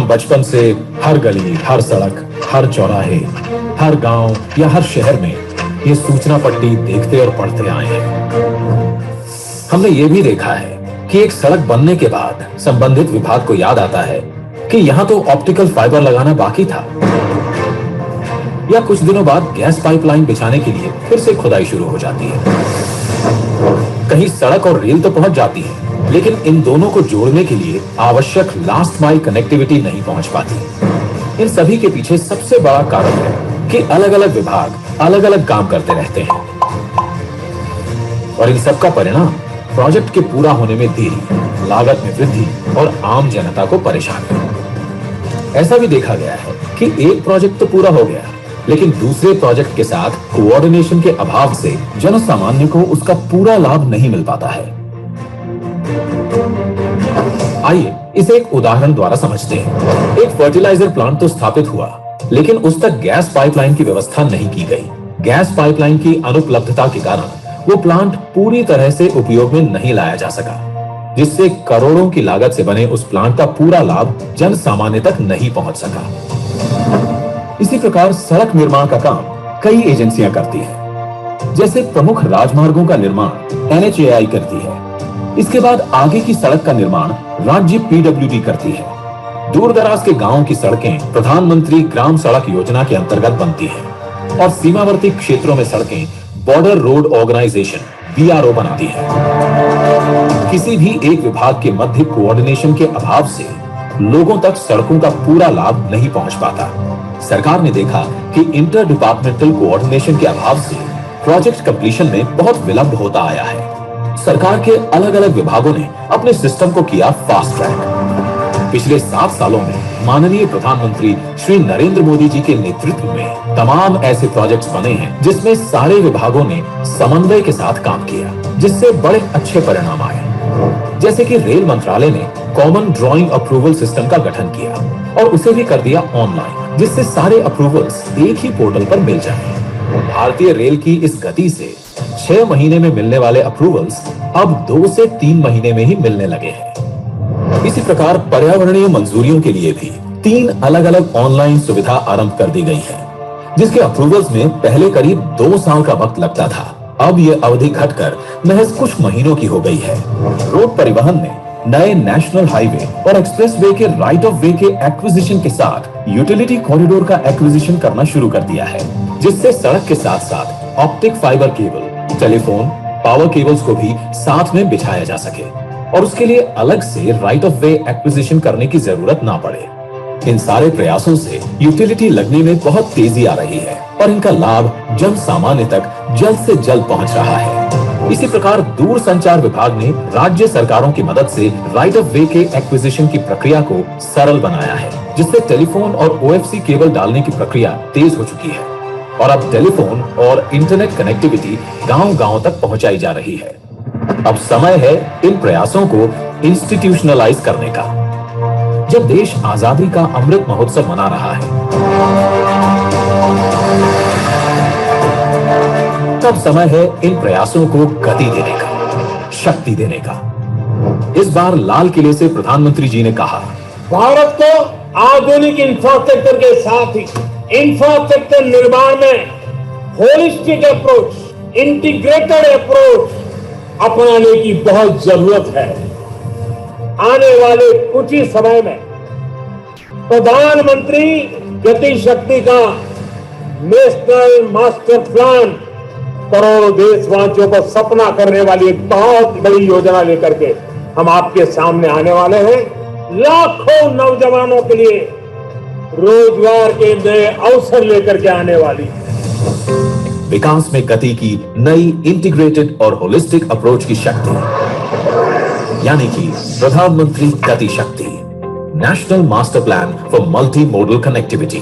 बचपन से हर गली, हर सड़क, हर चौराहे, हर गांव या हर शहर में ये सूचना पट्टी देखते और पढ़ते आए हैं। हमने ये भी देखा है कि एक सड़क बनने के बाद संबंधित विभाग को याद आता है कि यहाँ तो ऑप्टिकल फाइबर लगाना बाकी था, या कुछ दिनों बाद गैस पाइपलाइन बिछाने के लिए फिर से खुदाई शुरू हो जाती है। कहीं सड़क और रेल तो पहुंच जाती है, लेकिन इन दोनों को जोड़ने के लिए आवश्यक लास्ट माइल कनेक्टिविटी नहीं पहुंच पाती। इन सभी के पीछे सबसे बड़ा कारण है कि अलग अलग विभाग अलग अलग काम करते रहते हैं, और इन सब का परिणाम प्रोजेक्ट के पूरा होने में देरी, लागत में वृद्धि और आम जनता को परेशानी। ऐसा भी देखा गया है कि एक प्रोजेक्ट तो पूरा हो गया, लेकिन दूसरे प्रोजेक्ट के साथ कोऑर्डिनेशन के अभाव से जनसामान्य को उसका पूरा लाभ नहीं मिल पाता है। आइए इसे एक उदाहरण द्वारा समझते हैं। एक फर्टिलाइजर प्लांट तो स्थापित हुआ, लेकिन उस तक गैस पाइपलाइन की व्यवस्था नहीं की गई। गैस पाइपलाइन की अनुपलब्धता के कारण वो प्लांट पूरी तरह से उपयोग में नहीं लाया जा सका, जिससे करोड़ों की लागत से बने उस प्लांट का पूरा लाभ जन सामान्य तक नहीं पहुंच सका। इसी प्रकार सड़क निर्माण का काम कई एजेंसियां करती हैं। जैसे प्रमुख राजमार्गों का निर्माण NHAI करती है, इसके बाद आगे की सड़क का निर्माण राज्य PWD करती है, दूर दराज के गांवों की सड़कें प्रधानमंत्री ग्राम सड़क योजना के अंतर्गत बनती हैं और सीमावर्ती क्षेत्रों में सड़कें बॉर्डर रोड ऑर्गेनाइजेशन BRO बनाती है। किसी भी एक विभाग के मध्य कोऑर्डिनेशन के अभाव से लोगों तक सड़कों का पूरा लाभ नहीं पहुंच पाता। सरकार ने देखा कि इंटर डिपार्टमेंटल कोऑर्डिनेशन के अभाव से प्रोजेक्ट कंप्लीशन में बहुत विलंब होता आया है। सरकार के अलग अलग विभागों ने अपने सिस्टम को किया फास्ट ट्रैक। पिछले 7 सालों में माननीय प्रधानमंत्री श्री नरेंद्र मोदी जी के नेतृत्व में तमाम ऐसे प्रोजेक्ट्स बने हैं जिसमें सारे विभागों ने समन्वय के साथ काम किया, जिससे बड़े अच्छे परिणाम आए। जैसे कि रेल मंत्रालय ने कॉमन ड्राइंग अप्रूवल सिस्टम का गठन किया और उसे भी कर दिया ऑनलाइन, जिससे सारे अप्रूवल्स एक ही पोर्टल पर मिल जाए। भारतीय रेल की इस गति से 6 महीने में मिलने वाले अप्रूवल्स अब 2 से 3 महीने में ही मिलने लगे हैं। इसी प्रकार पर्यावरणीय मंजूरियों के लिए भी 3 अलग अलग ऑनलाइन सुविधा आरंभ कर दी गई है, जिसके अप्रूवल्स में पहले करीब 2 साल का वक्त लगता था। अब यह अवधि घटकर महज कुछ महीनों की हो गई है। रोड परिवहन ने नए नेशनल हाईवे और एक्सप्रेसवे के राइट ऑफ वे के एक्विजिशन के साथ यूटिलिटी कॉरिडोर का एक्विजिशन करना शुरू कर दिया है, जिससे सड़क के साथ साथ optic fibre cable, telephone, power cables को भी साथ में बिछाया जा सके और उसके लिए अलग से राइट ऑफ वे एक्विजिशन करने की जरूरत ना पड़े। इन सारे प्रयासों से यूटिलिटी लगने में बहुत तेजी आ रही है और इनका लाभ जन सामान्य तक जल्द से जल्द पहुंच रहा है। इसी प्रकार दूर संचार विभाग ने राज्य सरकारों की मदद से राइट ऑफ वे के एक्विजिशन की प्रक्रिया को सरल बनाया है, जिससे टेलीफोन और OFC केबल डालने की प्रक्रिया तेज हो चुकी है और अब टेलीफोन और इंटरनेट कनेक्टिविटी गांव-गांव तक पहुंचाई जा रही है। अब समय है इन प्रयासों को इंस्टीट्यूशनलाइज करने का। जब देश आजादी का अमृत महोत्सव मना रहा है, तब समय है इन प्रयासों को गति देने का, शक्ति देने का। इस बार लाल किले से प्रधानमंत्री जी ने कहा, भारत को आधुनिक इंफ्रास्ट्रक्चर के साथ ही इंफ्रास्ट्रक्चर निर्माण में होलिस्टिक अप्रोच, इंटीग्रेटेड अप्रोच अपनाने की बहुत जरूरत है। आने वाले कुछ ही समय में प्रधानमंत्री गति शक्ति का नेशनल मास्टर प्लान करोड़ों देशवासियों को सपना करने वाली एक बहुत बड़ी योजना लेकर के हम आपके सामने आने वाले हैं। लाखों नौजवानों के लिए रोजगार के नए अवसर लेकर के आने वाली है। विकास में गति की नई इंटीग्रेटेड और होलिस्टिक अप्रोच की शक्ति, यानी कि प्रधानमंत्री गति शक्ति, national master plan for multi modal connectivity.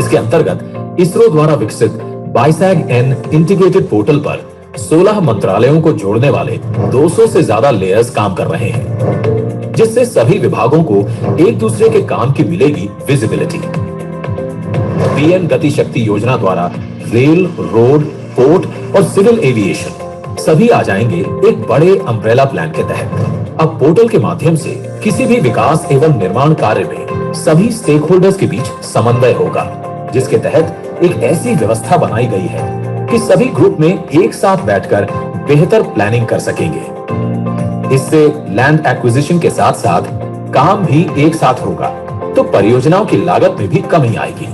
इसके अंतर्गत इसरो द्वारा विकसित BISAG-N इंटीग्रेटेड पोर्टल पर 16 मंत्रालयों को जोड़ने वाले 200 से ज्यादा लेयर्स काम कर रहे हैं, जिससे सभी विभागों को एक दूसरे के काम की मिलेगी विजिबिलिटी। PM गति शक्ति योजना द्वारा रेल, रोड, पोर्ट और सिविल एविएशन सभी आ जाएंगे एक बड़े अम्ब्रेला प्लान के तहत। अब पोर्टल के माध्यम से किसी भी विकास एवं निर्माण कार्य में सभी स्टेक होल्डर्स के बीच समन्वय होगा, जिसके तहत एक ऐसी व्यवस्था बनाई गई है कि सभी ग्रुप में एक साथ बैठकर बेहतर प्लानिंग कर सकेंगे। इससे लैंड एक्विजिशन के साथ साथ काम भी एक साथ होगा, तो परियोजनाओं की लागत में भी कमी आएगी।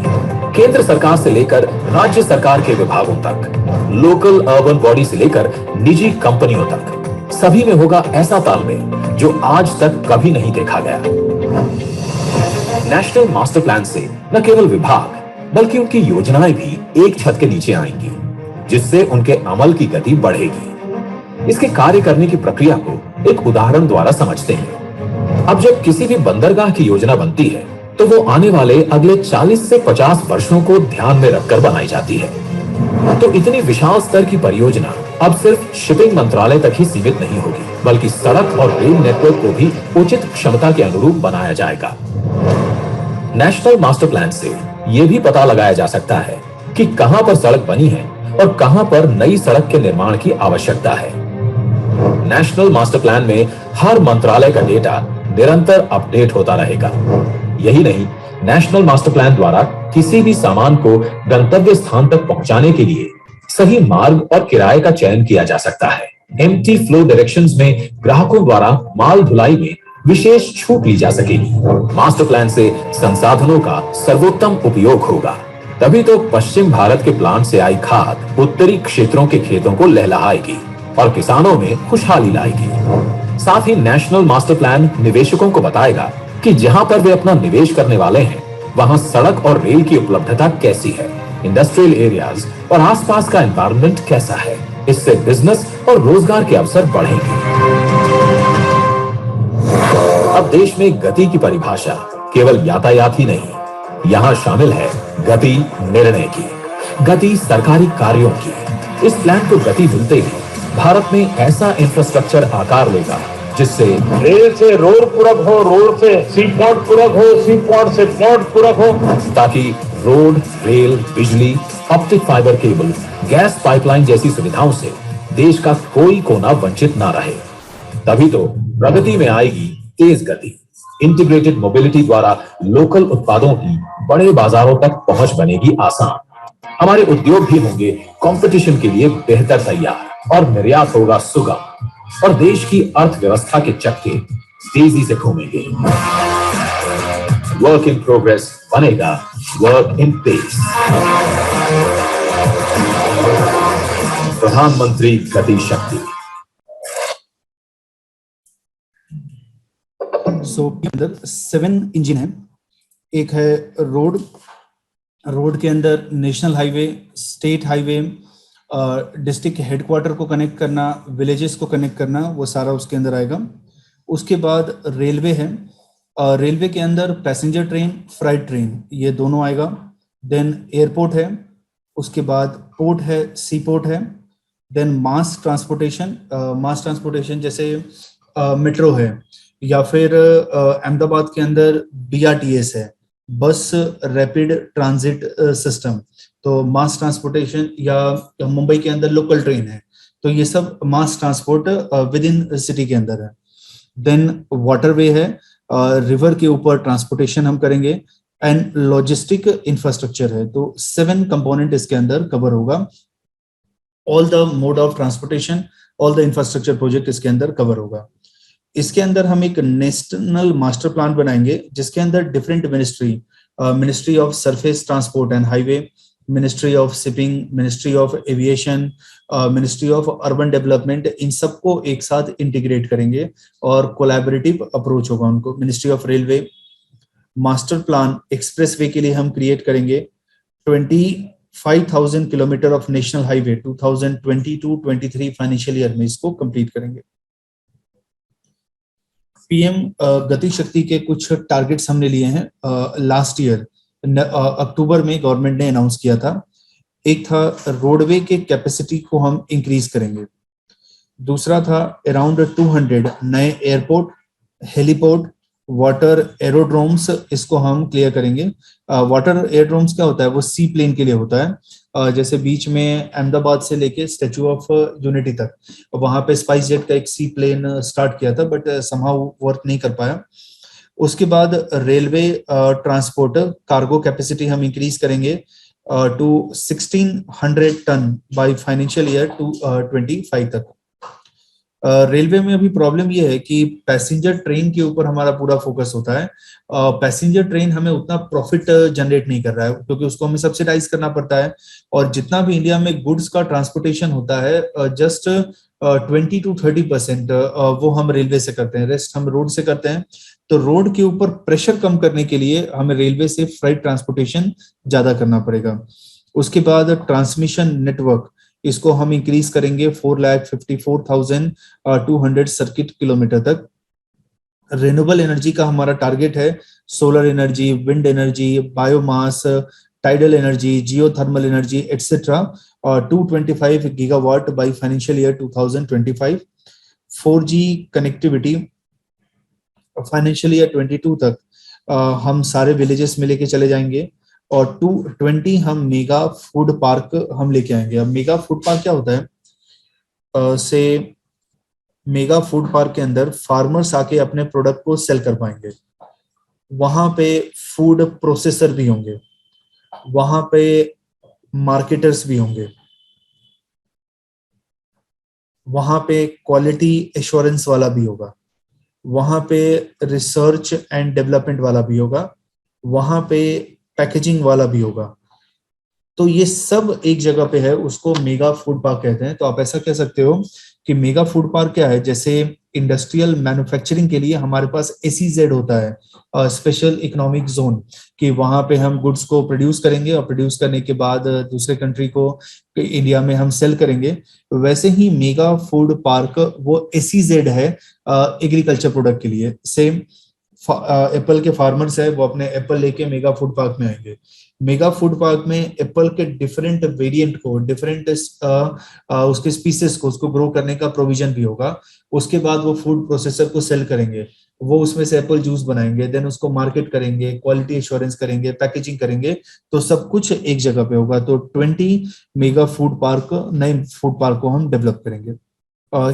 केंद्र सरकार से लेकर राज्य सरकार के विभागों तक, लोकल अर्बन बॉडी से लेकर निजी कंपनियों तक, सभी में होगा ऐसा तालमेल जो आज तक कभी नहीं देखा गया। नेशनल मास्टर प्लान से न केवल विभाग बल्कि उनकी योजनाएं भी एक छत के नीचे आएंगी, जिससे उनके अमल की गति बढ़ेगी। इसके कार्य करने की प्रक्रिया को एक उदाहरण द्वारा समझते हैं। अब जब किसी भी बंदरगाह की योजना बनती है, तो वो आने वाले अगले 40 से 50 वर्षों को ध्यान में रखकर बनाई जाती है। तो इतनी विशाल स्तर की परियोजना अब सिर्फ शिपिंग मंत्रालय तक ही सीमित नहीं होगी, बल्कि सड़क और रेल नेटवर्क को भी उचित क्षमता के अनुरूप बनाया जाएगा। नेशनल मास्टर प्लान से यह भी पता लगाया जा सकता है कि कहां पर सड़क बनी है और कहां पर नई सड़क के निर्माण की आवश्यकता है। नेशनल मास्टर प्लान में हर मंत्रालय का डेटा निरंतर अपडेट होता रहेगा। यही नहीं, नेशनल मास्टर प्लान द्वारा किसी भी सामान को गंतव्य स्थान तक पहुंचाने के लिए सही मार्ग और किराए का चयन किया जा सकता है। एम्प्टी फ्लो डायरेक्शंस में ग्राहकों द्वारा माल ढुलाई में विशेष छूट ली जा सकेगी। मास्टर प्लान से संसाधनों का सर्वोत्तम उपयोग होगा। तभी तो पश्चिम भारत के प्लांट से आई खाद उत्तरी क्षेत्रों के खेतों को लहलहाएगी और किसानों में खुशहाली लाएगी। साथ ही नेशनल मास्टर प्लान निवेशकों को बताएगा कि जहां पर वे अपना निवेश करने वाले हैं वहां सड़क और रेल की उपलब्धता कैसी है, इंडस्ट्रियल एरियाज और आसपास का एनवायरनमेंट कैसा है। इससे बिजनेस और रोजगार के अवसर बढ़ेंगे। अब देश में गति की परिभाषा केवल यातायात ही नहीं, यहाँ शामिल है गति निर्णय की, गति सरकारी कार्यों की। इस प्लान को गति मिलते ही भारत में ऐसा इंफ्रास्ट्रक्चर आकार लेगा जिससे रेल से रोड पूरक हो, रोड से सी पोर्ट पूरक हो, सी पोर्ट से पोर्ट पूरक हो, ताकि रोड, रेल, बिजली, optic fibre cable, gas pipeline जैसी सुविधाओं से देश का कोई कोना वंचित ना रहे। तभी तो प्रगति में आएगी तेज गति। इंटीग्रेटेड मोबिलिटी द्वारा लोकल उत्पादों की बड़े बाजारों तक पहुंच बनेगी आसान। हमारे उद्योग भी होंगे कंपटीशन के लिए बेहतर तैयार और निर्यात होगा सुगम और देश की अर्थव्यवस्था के चक्के तेजी से घूमेंगे। वर्क इन प्रोग्रेस बनेगा वर्क इन पेस। प्रधानमंत्री गति शक्ति। अंदर 7 इंजन है। एक है रोड के अंदर national highway, state highway, district headquarter को कनेक्ट करना, विलेजेस को कनेक्ट करना, वो सारा उसके अंदर आएगा। उसके बाद रेलवे है। रेलवे के अंदर पैसेंजर ट्रेन, फ्राइट ट्रेन, ये दोनों आएगा। देन एयरपोर्ट है, उसके बाद पोर्ट है, सी पोर्ट है। देन मास ट्रांसपोर्टेशन जैसे मेट्रो है, या फिर अहमदाबाद के अंदर BRTS है, बस रैपिड ट्रांजिट सिस्टम, तो मास ट्रांसपोर्टेशन, या मुंबई के अंदर लोकल ट्रेन है, तो ये सब mass transport with in city के अंदर है। देन वाटरवे है, रिवर के ऊपर ट्रांसपोर्टेशन हम करेंगे। एंड लॉजिस्टिक इंफ्रास्ट्रक्चर है, तो 7 कंपोनेंट इसके अंदर कवर होगा। All the mode of transportation, all the infrastructure project इसके अंदर कवर होगा। इसके अंदर हम एक नेशनल मास्टर प्लान बनाएंगे जिसके अंदर different ministry of surface transport and highway, ministry of shipping, ministry of aviation, ministry of urban development, इन सबको एक साथ इंटीग्रेट करेंगे और कोलैबोरेटिव अप्रोच होगा उनको। Ministry of railway master plan expressway के लिए हम क्रिएट करेंगे। 25,000 kilometre of national highway 2022-23 financial year में इसको कंप्लीट करेंगे। PM गति शक्ति के कुछ टारगेट्स हमने लिए हैं। लास्ट ईयर अक्टूबर में गवर्नमेंट ने अनाउंस किया था। एक था रोडवे के कैपेसिटी को हम इंक्रीज करेंगे। दूसरा था अराउंड 200 नए एयरपोर्ट, हेलीपोर्ट, वाटर एरोड्रोम्स, इसको हम क्लियर करेंगे। वाटर एरोड्रोम्स क्या होता है? वो सी प्लेन के लिए होता है। जैसे बीच में अहमदाबाद से लेके स्टैचू ऑफ यूनिटी तक, वहां पे स्पाइस जेट का एक सी प्लेन स्टार्ट किया था, बट समहाउ वर्क नहीं कर पाया। उसके बाद रेलवे ट्रांसपोर्ट कार्गो कैपेसिटी हम इंक्रीज करेंगे to 1600 ton by financial year 25 तक। रेलवे में अभी प्रॉब्लम ये है कि पैसेंजर ट्रेन के ऊपर हमारा पूरा फोकस होता है। पैसेंजर ट्रेन हमें उतना प्रॉफिट जनरेट नहीं कर रहा है क्योंकि उसको हमें सब्सिडाइज करना पड़ता है, और जितना भी इंडिया में गुड्स का ट्रांसपोर्टेशन होता है जस्ट 20 to 30% वो हम रेलवे से करते हैं, रेस्ट हम रोड से करते हैं। तो रोड के ऊपर प्रेशर कम करने के लिए हमें रेलवे से फ्राइट ट्रांसपोर्टेशन ज्यादा करना पड़ेगा। उसके बाद ट्रांसमिशन नेटवर्क, इसको हम इंक्रीज करेंगे 4,54,200 सर्किट किलोमीटर तक। रिन्यूएबल एनर्जी का हमारा टारगेट है solar energy, wind energy, biomass, tidal energy, geothermal energy etcetera, और 225 gigawatt bye financial year 2025। 4G connectivity financial year 22 तक हम सारे विलेजेस में लेके चले जाएंगे, और 220 हम मेगा फूड पार्क हम लेके आएंगे। अब मेगा फूड पार्क क्या होता है? मेगा फूड पार्क के अंदर फार्मर्स आके अपने प्रोडक्ट को सेल कर पाएंगे। वहां पे फूड प्रोसेसर भी होंगे, वहां पे मार्केटर्स भी होंगे, वहां पे क्वालिटी एश्योरेंस वाला भी होगा, वहां पे रिसर्च एंड डेवलपमेंट वाला भी होगा, वहां पे पैकेजिंग वाला भी होगा। तो ये सब एक जगह पे है, उसको मेगा फूड पार्क कहते हैं। तो आप ऐसा कह सकते हो कि मेगा फूड पार्क क्या है, जैसे इंडस्ट्रियल मैन्युफैक्चरिंग के लिए हमारे पास SEZ होता है, स्पेशल इकोनॉमिक जोन, कि वहां पे हम गुड्स को प्रोड्यूस करेंगे और प्रोड्यूस करने के बाद दूसरे कंट्री को इंडिया में हम सेल करेंगे। वैसे ही मेगा फूड पार्क वो SEZ है एग्रीकल्चर प्रोडक्ट के लिए। सेम एप्पल के फार्मर्स है, वो अपने एप्पल लेके मेगा फूड पार्क में आएंगे। मेगा फूड पार्क में एप्पल के डिफरेंट वेरिएंट को, डिफरेंट उसके स्पीसीज को, उसको ग्रो करने का प्रोविजन भी होगा। उसके बाद वो फूड प्रोसेसर को सेल करेंगे, वो उसमें से एप्पल जूस बनाएंगे, देन उसको मार्केट करेंगे, क्वालिटी एश्योरेंस करेंगे, पैकेजिंग करेंगे। तो सब कुछ एक जगह पे होगा। तो 20 मेगा फूड पार्क, नए फूड पार्क को हम डेवलप करेंगे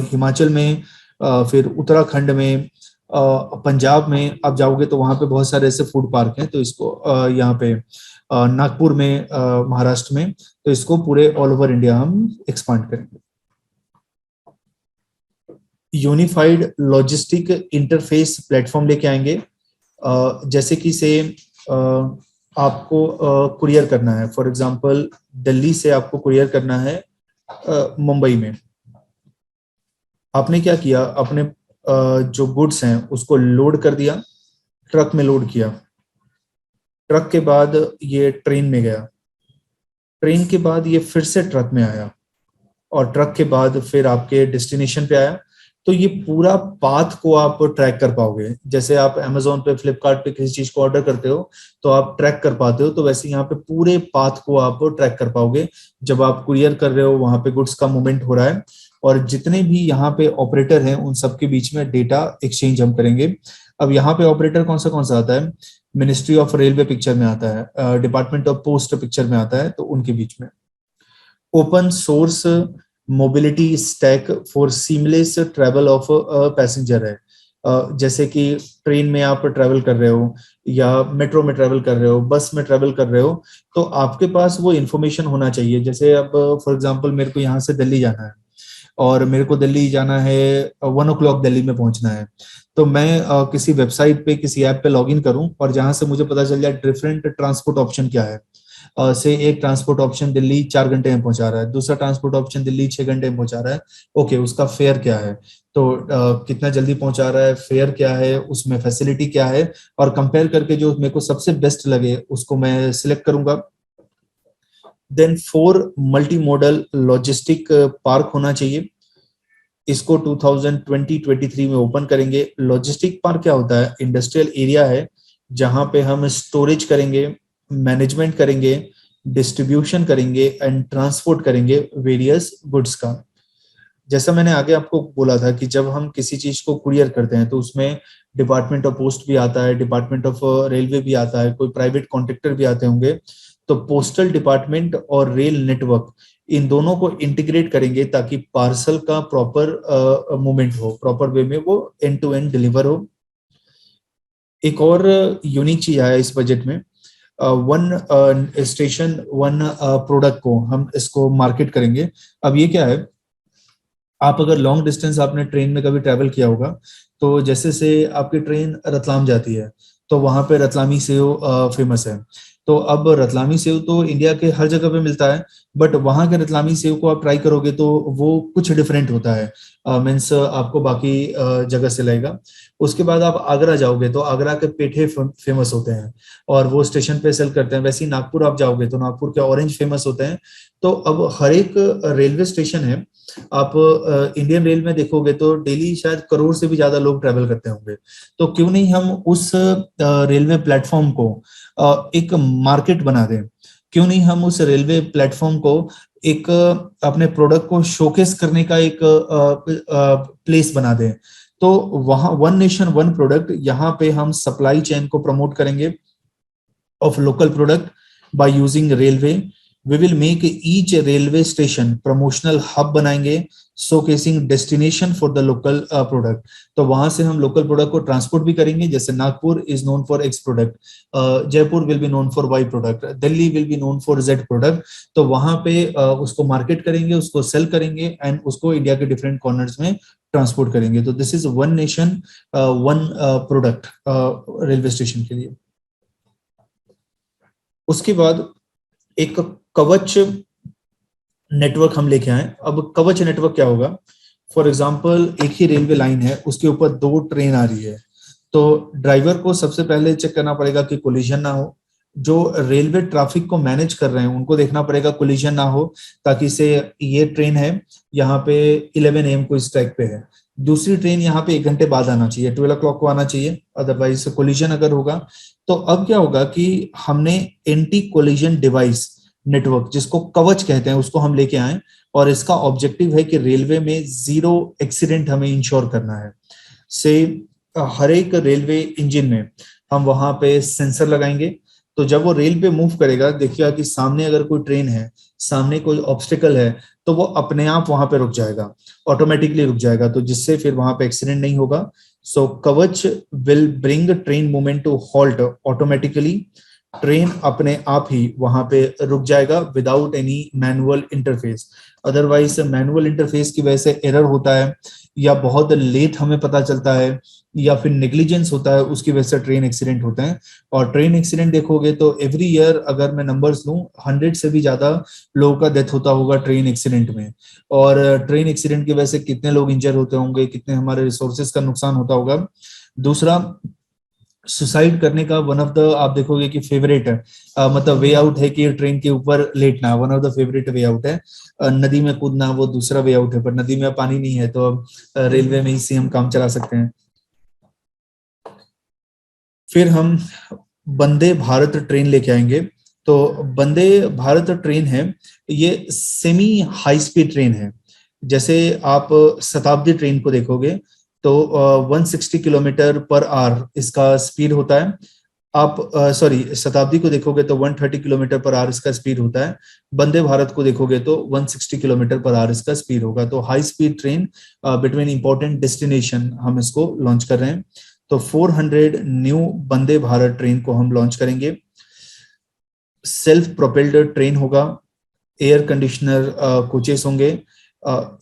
हिमाचल में, फिर उत्तराखंड में, पंजाब में आप जाओगे तो वहां पे बहुत सारे ऐसे फूड पार्क हैं। तो इसको यहाँ पे नागपुर में, महाराष्ट्र में, तो इसको पूरे ऑल ओवर इंडिया हम एक्सपांड करेंगे। यूनिफाइड लॉजिस्टिक इंटरफेस प्लेटफॉर्म लेके आएंगे। जैसे कि से आपको कुरियर करना है, फॉर एग्जांपल दिल्ली से आपको कुरियर करना है मुंबई में। आपने क्या किया, अपने जो गुड्स हैं उसको लोड कर दिया, ट्रक में लोड किया, ट्रक के बाद ये ट्रेन में गया, ट्रेन के बाद ये फिर से ट्रक में आया, और ट्रक के बाद फिर आपके डेस्टिनेशन पे आया। तो ये पूरा पाथ को आप ट्रैक कर पाओगे। जैसे आप Amazon पे, फ्लिपकार्ट पे किसी चीज को ऑर्डर करते हो तो आप ट्रैक कर पाते हो, तो वैसे यहाँ पे पूरे पाथ को आप ट्रैक कर पाओगे। जब आप कुरियर कर रहे हो, वहां पे गुड्स का मूवमेंट हो रहा है, और जितने भी यहाँ पे ऑपरेटर हैं उन सबके बीच में डेटा एक्सचेंज हम करेंगे। अब यहाँ पे ऑपरेटर कौन सा आता है, मिनिस्ट्री ऑफ रेलवे पिक्चर में आता है, डिपार्टमेंट ऑफ पोस्ट पिक्चर में आता है, तो उनके बीच में open source mobility stack for seamless travel of passenger है। जैसे कि ट्रेन में आप ट्रैवल कर रहे हो, या मेट्रो में ट्रैवल कर रहे हो, बस में ट्रैवल कर रहे हो, तो आपके पास वो इन्फॉर्मेशन होना चाहिए। जैसे अब फॉर एग्जांपल मेरे को यहाँ से दिल्ली जाना है, और मेरे को दिल्ली जाना है 1 o'clock दिल्ली में पहुंचना है, तो मैं किसी वेबसाइट पे, किसी ऐप पे लॉगिन करूं, और जहां से मुझे पता चल जाए डिफरेंट ट्रांसपोर्ट ऑप्शन क्या है। से एक ट्रांसपोर्ट ऑप्शन दिल्ली 4 घंटे में पहुंचा रहा है, दूसरा ट्रांसपोर्ट ऑप्शन दिल्ली 6 घंटे में पहुंचा रहा है। ओके, उसका फेयर क्या है, तो कितना जल्दी पहुंचा रहा है, फेयर क्या है, उसमें फैसिलिटी क्या है, और कंपेयर करके जो मेरे को सबसे बेस्ट लगे उसको मैं सिलेक्ट करूंगा। Then 4 multi modal logistic park होना चाहिए। इसको 2020-23 में ओपन करेंगे। लॉजिस्टिक पार्क क्या होता है, इंडस्ट्रियल एरिया है जहां पे हम स्टोरेज करेंगे, मैनेजमेंट करेंगे, डिस्ट्रीब्यूशन करेंगे एंड ट्रांसपोर्ट करेंगे वेरियस गुड्स का। जैसा मैंने आगे आपको बोला था कि जब हम किसी चीज को कुरियर करते हैं तो उसमें डिपार्टमेंट ऑफ पोस्ट भी आता है, डिपार्टमेंट ऑफ रेलवे भी आता है, कोई प्राइवेट कॉन्ट्रैक्टर भी आते होंगे। तो पोस्टल डिपार्टमेंट और रेल नेटवर्क, इन दोनों को इंटीग्रेट करेंगे ताकि पार्सल का प्रॉपर मूवमेंट हो, प्रॉपर वे में वो एंड टू एंड डिलीवर हो। एक और यूनिक चीज आया इस बजट में, 1 स्टेशन 1 प्रोडक्ट को हम इसको मार्केट करेंगे। अब ये क्या है, आप अगर लॉन्ग डिस्टेंस आपने ट्रेन में कभी ट्रैवल किया होगा, तो जैसे से आपकी ट्रेन रतलाम जाती है तो वहां पे रतलामी सेव फेमस है। तो अब रतलामी सेव तो इंडिया के हर जगह पे मिलता है, बट वहां के रतलामी सेव को आप ट्राई करोगे तो वो कुछ डिफरेंट होता है, मीन्स आपको बाकी जगह से लगेगा। उसके बाद आप आगरा जाओगे तो आगरा के पेठे फेमस होते हैं और वो स्टेशन पे सेल करते हैं। वैसे ही नागपुर आप जाओगे तो नागपुर के ऑरेंज फेमस होते हैं। तो अब हर एक रेलवे स्टेशन है, आप इंडियन रेल में देखोगे तो डेली शायद करोड़ से भी ज्यादा लोग ट्रैवल करते होंगे। तो क्यों नहीं हम उस रेलवे प्लेटफॉर्म को एक मार्केट बना दें, क्यों नहीं हम उस रेलवे प्लेटफॉर्म को एक अपने प्रोडक्ट को शोकेस करने का एक प्लेस बना दें। तो वहां 1 नेशन 1 प्रोडक्ट, यहाँ पे हम सप्लाई चेन को प्रमोट करेंगे of local product by using railway, we will make each railway station promotional hub बनाएंगे, showcasing destination for the local product. तो वहां से हम लोकल प्रोडक्ट को ट्रांसपोर्ट भी करेंगे, जैसे Nagpur is known for X product, Jaipur will be known for Y product, Delhi will be known for Z product. तो वहां पे उसको मार्केट करेंगे, उसको सेल करेंगे एंड उसको इंडिया के डिफरेंट कॉर्नर्स में ट्रांसपोर्ट करेंगे। तो this is one nation one product railway station के लिए। उसके बाद एक कवच नेटवर्क हम लेके आए। अब कवच नेटवर्क क्या होगा? फॉर एग्जांपल एक ही रेलवे लाइन है, उसके ऊपर 2 ट्रेन आ रही है, तो ड्राइवर को सबसे पहले चेक करना पड़ेगा कि कोलिजन ना हो। जो रेलवे ट्रैफिक को मैनेज कर रहे हैं उनको देखना पड़ेगा कोलिजन ना हो, ताकि से ये ट्रेन है यहाँ पे 11 AM को इस ट्रैक पे है, दूसरी ट्रेन यहाँ पे 1 घंटे बाद आना चाहिए, 12 o'clock को आना चाहिए, अदरवाइज कोलिजन अगर होगा। तो अब क्या होगा कि हमने एंटी कोलिजन डिवाइस नेटवर्क, जिसको कवच कहते हैं, उसको हम लेके आए और इसका ऑब्जेक्टिव है कि रेलवे में 0 एक्सीडेंट हमें इंश्योर करना है। से हर एक रेलवे इंजन में हम वहां पे सेंसर लगाएंगे, तो जब वो रेल पे मूव करेगा, देखिएगा कि सामने अगर कोई ट्रेन है, सामने कोई ऑब्स्टिकल है, तो वो अपने आप वहां पे रुक जाएगा, ऑटोमेटिकली रुक जाएगा, तो जिससे फिर वहां पे एक्सीडेंट नहीं होगा। So Kavach will bring train movement to halt automatically, train अपने आप ही वहां पे रुक जाएगा without any manual interface. Otherwise manual interface की वजह से एरर होता है, या बहुत लेट हमें पता चलता है, या फिर नेग्लिजेंस होता है, उसकी वजह से ट्रेन एक्सीडेंट होते हैं। और ट्रेन एक्सीडेंट देखोगे तो एवरी ईयर अगर मैं नंबर्स लूं, 100 से भी ज्यादा लोगों का डेथ होता होगा ट्रेन एक्सीडेंट में। और ट्रेन एक्सीडेंट की वजह से कितने लोग इंजर होते होंगे, कितने हमारे रिसोर्सेज का नुकसान होता होगा। दूसरा, सुसाइड करने का वन ऑफ द आप देखोगे कि फेवरेट है, मतलब वे आउट है कि ट्रेन के ऊपर लेटना, one of the favourite way out है। नदी में कूदना वो दूसरा वे आउट है, पर नदी में पानी नहीं है, तो रेलवे में इसी हम काम चला सकते हैं। फिर हम वंदे भारत ट्रेन लेके आएंगे। तो वंदे भारत ट्रेन है, ये सेमी हाई स्पीड ट्रेन है। जैसे आप शताब्दी ट्रेन को देखोगे तो 160 किलोमीटर पर आवर इसका स्पीड होता है। आप सॉरी शताब्दी को देखोगे तो 130 किलोमीटर पर आवर इसका स्पीड होता है। वंदे भारत को देखोगे तो 160 किलोमीटर पर आवर इसका स्पीड होगा। तो high speed train between important destination हम इसको लॉन्च कर रहे हैं। तो 400 न्यू वंदे भारत ट्रेन को हम लॉन्च करेंगे। सेल्फ प्रोपेल्ड ट्रेन होगा, एयर कंडीशनर कोचेस होंगे।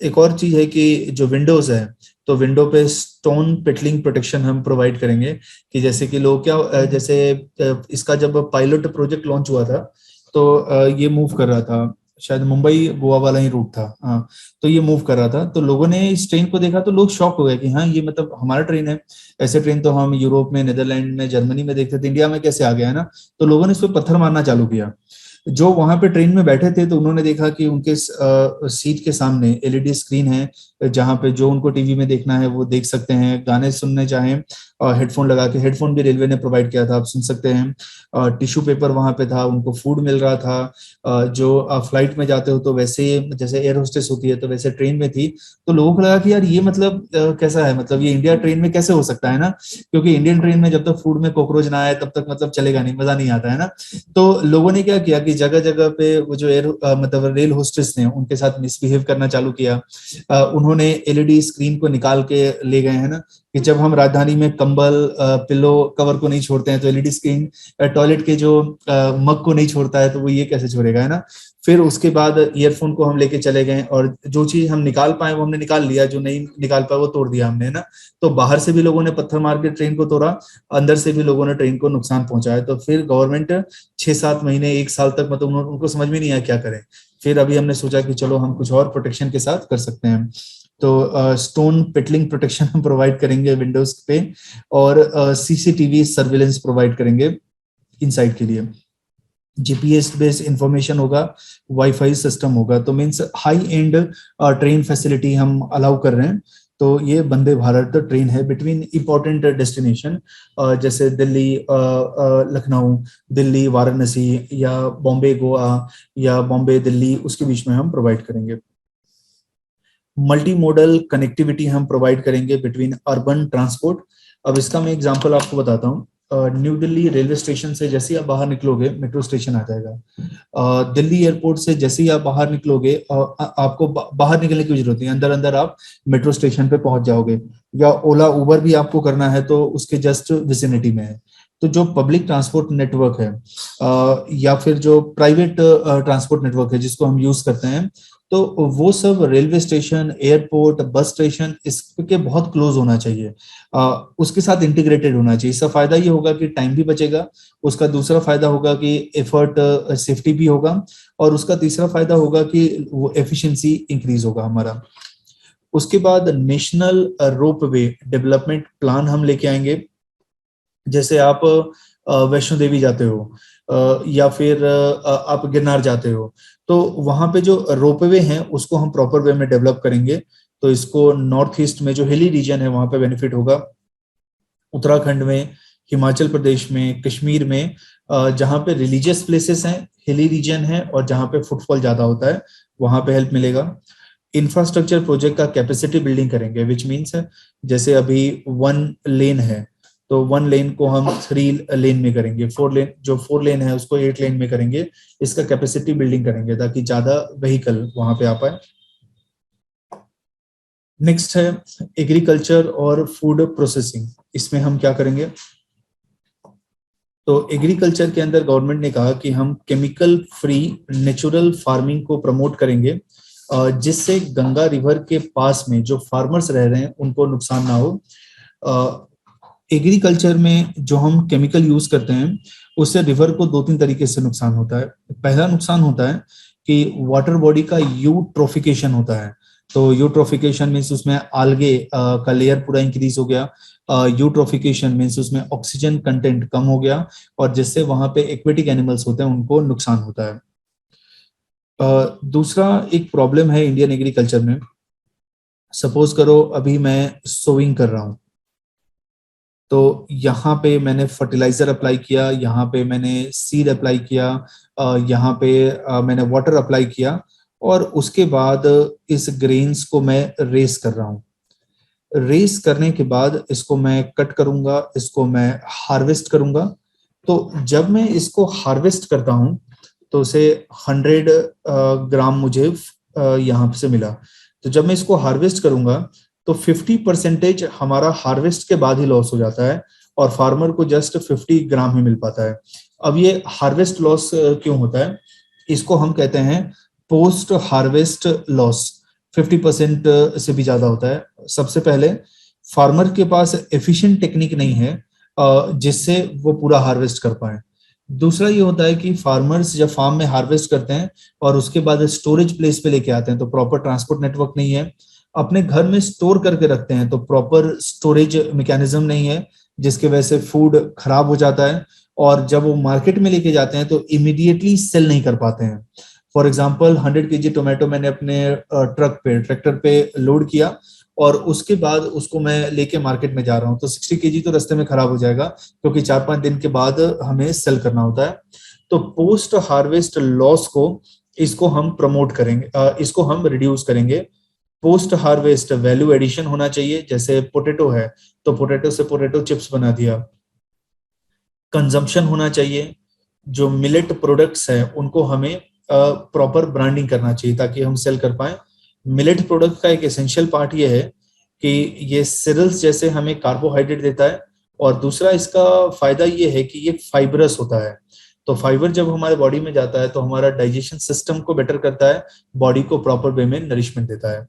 एक और चीज है कि जो विंडोज है, तो विंडो पे स्टोन पेटलिंग प्रोटेक्शन हम प्रोवाइड करेंगे, कि जैसे कि लोग क्या, जैसे इसका जब पायलट प्रोजेक्ट लॉन्च हुआ था तो ये मूव कर रहा था, शायद मुंबई गोवा वाला ही रूट था, हाँ, तो ये मूव कर रहा था, तो लोगों ने इस ट्रेन को देखा तो लोग शॉक हो गए कि हाँ ये मतलब हमारा ट्रेन है। ऐसे ट्रेन तो हम यूरोप में, नेदरलैंड में, जर्मनी में देखते थे, इंडिया में कैसे आ गया है ना। तो लोगों ने इस पर पत्थर मारना चालू किया। जो वहां पे ट्रेन में बैठे थे तो उन्होंने देखा कि उनके सीट के सामने एलईडी स्क्रीन है, जहां पे जो उनको टीवी में देखना है वो देख सकते हैं, गाने सुनने चाहें हेडफोन लगा के, हेडफोन भी रेलवे ने प्रोवाइड किया था, आप सुन सकते हैं। टिश्यू पेपर वहां पे था, उनको फूड मिल रहा था। जो आप फ्लाइट में जाते हो तो वैसे जैसे एयर होस्टेस होती है तो वैसे ट्रेन में थी। तो लोगों को लगा कि यार ये मतलब कैसा है, मतलब ये इंडिया ट्रेन में कैसे हो सकता है ना, क्योंकि इंडियन ट्रेन में जब तक फूड में कॉकरोच ना आए तब तक मतलब चलेगा नहीं, मजा नहीं आता है ना। तो लोगों ने क्या किया कि जगह जगह पे वो जो मतलब रेल होस्टेस ने उनके साथ मिसबिहेव करना चालू किया। उन्होंने एलईडी स्क्रीन को निकाल के ले गए हैं ना, कि जब हम राजधानी में कंबल पिलो कवर को नहीं छोड़ते हैं तो एलईडी स्क्रीन टॉयलेट के जो मग को नहीं छोड़ता है, तो वो ये कैसे छोड़ेगा, है ना। फिर उसके बाद ईयरफोन को हम लेके चले गए और जो चीज हम निकाल पाए वो हमने निकाल लिया, जो नहीं निकाल पाए वो तोड़ दिया हमने, है ना। तो बाहर से भी लोगों ने पत्थर मार के ट्रेन को तोड़ा, अंदर से भी लोगों ने ट्रेन को नुकसान पहुंचाया। तो फिर गवर्नमेंट 6-7 महीने 1 साल तक मतलब उनको समझ में नहीं आया क्या करें। फिर अभी हमने सोचा कि चलो हम कुछ और प्रोटेक्शन के साथ कर सकते हैं। तो स्टोन पेटलिंग प्रोटेक्शन हम प्रोवाइड करेंगे विंडोज पे, और सीसीटीवी सर्विलेंस प्रोवाइड करेंगे इनसाइड के लिए। जीपीएस बेस्ड इंफॉर्मेशन होगा, वाईफाई सिस्टम होगा। तो means high and train facility हम अलाउ कर रहे हैं। तो ये वंदे भारत ट्रेन है बिटवीन इंपॉर्टेंट डेस्टिनेशन, जैसे दिल्ली लखनऊ, दिल्ली वाराणसी, या बॉम्बे गोवा, या बॉम्बे दिल्ली, उसके बीच में हम प्रोवाइड करेंगे। मल्टी मॉडल कनेक्टिविटी हम प्रोवाइड करेंगे बिटवीन अर्बन ट्रांसपोर्ट। अब इसका मैं एग्जांपल आपको बताता हूँ। न्यू दिल्ली रेलवे स्टेशन से जैसे ही आप बाहर निकलोगे मेट्रो स्टेशन आ जाएगा। दिल्ली एयरपोर्ट से जैसे ही आप बाहर निकलोगे आपको बाहर निकलने की जरूरत नहीं, अंदर अंदर आप मेट्रो स्टेशन पे पहुंच जाओगे। या ओला उबर भी आपको करना है तो उसके जस्ट विसिनिटी में है। तो जो पब्लिक ट्रांसपोर्ट नेटवर्क है या फिर जो प्राइवेट ट्रांसपोर्ट नेटवर्क है जिसको हम यूज करते हैं, तो वो सब railway station, airport, bus station इसके बहुत क्लोज होना चाहिए, उसके साथ इंटीग्रेटेड होना चाहिए। इसका फायदा ये होगा कि टाइम भी बचेगा, उसका दूसरा फायदा होगा कि एफर्ट सेफ्टी भी होगा, और उसका तीसरा फायदा होगा कि वो एफिशिएंसी इंक्रीज होगा हमारा। उसके बाद नेशनल रोपवे डेवलपमेंट प्लान हम लेके आएंगे। जैसे आप वैष्णो देवी जाते हो या फिर आप गिरनार जाते हो, तो वहां पे जो रोपवे हैं उसको हम प्रॉपर वे में डेवलप करेंगे। तो इसको नॉर्थ ईस्ट में जो हिली रीजन है वहां पे बेनिफिट होगा, उत्तराखंड में, हिमाचल प्रदेश में, कश्मीर में, जहाँ पे रिलीजियस प्लेसेस हैं, हिली रीजन है और जहाँ पे फुटफॉल ज्यादा होता है वहां पे हेल्प मिलेगा। इंफ्रास्ट्रक्चर प्रोजेक्ट का कैपेसिटी बिल्डिंग करेंगे, विच मीन्स जैसे अभी 1 लेन है तो 1 लेन को हम 3 लेन में करेंगे, 4 लेन है उसको 8 लेन में करेंगे। इसका कैपेसिटी बिल्डिंग करेंगे ताकि ज्यादा व्हीकल वहां पे आ पाए। नेक्स्ट है एग्रीकल्चर और फूड प्रोसेसिंग। इसमें हम क्या करेंगे, तो एग्रीकल्चर के अंदर गवर्नमेंट ने कहा कि हम केमिकल फ्री नेचुरल फार्मिंग को प्रमोट करेंगे, जिससे गंगा रिवर के पास में जो फार्मर्स रह रहे हैं उनको नुकसान ना हो। एग्रीकल्चर में जो हम केमिकल यूज करते हैं उससे रिवर को 2-3 तरीके से नुकसान होता है। पहला नुकसान होता है कि वाटर बॉडी का यूट्रोफिकेशन होता है। तो यूट्रोफिकेशन मीन्स उसमें आल्गे का लेयर पूरा इंक्रीज हो गया। यूट्रोफिकेशन मीन्स उसमें ऑक्सीजन कंटेंट कम हो गया, और जिससे वहां पे एक्वेटिक एनिमल्स होते हैं उनको नुकसान होता है। दूसरा एक प्रॉब्लम है इंडियन एग्रीकल्चर में। सपोज करो अभी मैं सोइंग कर रहा हूँ, तो यहाँ पे मैंने फर्टिलाइजर अप्लाई किया, यहाँ पे मैंने सीड अप्लाई किया, यहाँ पे मैंने वाटर अप्लाई किया, और उसके बाद इस ग्रेन्स को मैं रेस कर रहा हूँ। रेस करने के बाद इसको मैं कट करूंगा, इसको मैं हार्वेस्ट करूंगा। तो जब मैं इसको हार्वेस्ट करता हूँ तो उसे 100 ग्राम मुझे यहाँ से मिला। तो जब मैं इसको हार्वेस्ट करूंगा तो 50% हमारा हार्वेस्ट के बाद ही लॉस हो जाता है, और फार्मर को जस्ट 50 ग्राम ही मिल पाता है। अब ये हार्वेस्ट लॉस क्यों होता है, इसको हम कहते हैं पोस्ट हार्वेस्ट लॉस। 50% से भी ज्यादा होता है। सबसे पहले फार्मर के पास एफिशिएंट टेक्निक नहीं है जिससे वो पूरा हार्वेस्ट कर पाए। दूसरा ये होता है कि फार्मर्स जब फार्म में हार्वेस्ट करते हैं और उसके बाद स्टोरेज प्लेस पे लेके आते हैं तो प्रॉपर ट्रांसपोर्ट नेटवर्क नहीं है, अपने घर में स्टोर करके रखते हैं तो प्रॉपर स्टोरेज मैकेनिज्म नहीं है, जिसकी वजह से फूड खराब हो जाता है, और जब वो मार्केट में लेके जाते हैं तो इमीडिएटली सेल नहीं कर पाते हैं। फॉर एग्जांपल 100 kg टोमेटो मैंने अपने ट्रैक्टर पे लोड किया, और उसके बाद उसको मैं लेके मार्केट में जा रहा हूँ तो 60 kg तो रास्ते में खराब हो जाएगा, क्योंकि 4-5 दिन के बाद हमें सेल करना होता है। तो पोस्ट हार्वेस्ट लॉस को इसको हम प्रमोट करेंगे, इसको हम रिड्यूस करेंगे। पोस्ट हार्वेस्ट वैल्यू एडिशन होना चाहिए। जैसे पोटैटो है तो पोटैटो से पोटैटो चिप्स बना दिया। कंजम्पशन होना चाहिए। जो मिलेट प्रोडक्ट्स है उनको हमें प्रॉपर ब्रांडिंग करना चाहिए ताकि हम सेल कर पाए। मिलेट प्रोडक्ट का एक एसेंशियल पार्ट ये है कि ये सीरियल्स जैसे हमें कार्बोहाइड्रेट देता है, और दूसरा इसका फायदा ये है कि ये फाइबरस होता है। तो फाइबर जब हमारे बॉडी में जाता है तो हमारा डाइजेशन सिस्टम को बेटर करता है, बॉडी को प्रॉपर वे में नरिशमेंट देता है।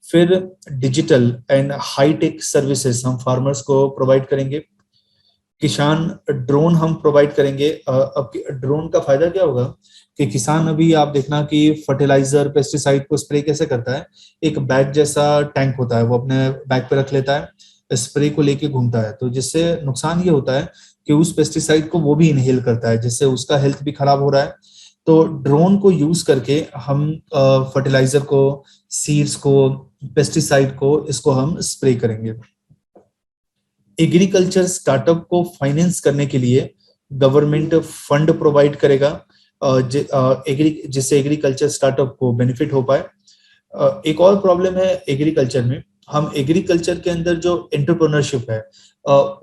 फिर digital and high tech services हम फार्मर्स को प्रोवाइड करेंगे। किसान ड्रोन हम प्रोवाइड करेंगे। अब ड्रोन का फायदा क्या होगा कि किसान, अभी आप देखना कि फर्टिलाइजर पेस्टिसाइड को स्प्रे कैसे करता है, एक बैग जैसा टैंक होता है, वो अपने बैग पे रख लेता है, स्प्रे को लेके घूमता है। तो जिससे नुकसान ये होता है कि उस पेस्टिसाइड को वो भी इनहेल करता है, जिससे उसका हेल्थ भी खराब हो रहा है। तो ड्रोन को यूज करके हम फर्टिलाइजर को, सीड्स को, पेस्टिसाइड को, इसको हम स्प्रे करेंगे। एग्रीकल्चर स्टार्टअप को फाइनेंस करने के लिए गवर्नमेंट फंड प्रोवाइड करेगा, जिससे एग्रीकल्चर स्टार्टअप को बेनिफिट हो पाए। एक और प्रॉब्लम है एग्रीकल्चर में हम एग्रीकल्चर के अंदर जो एंटरप्रेन्योरशिप है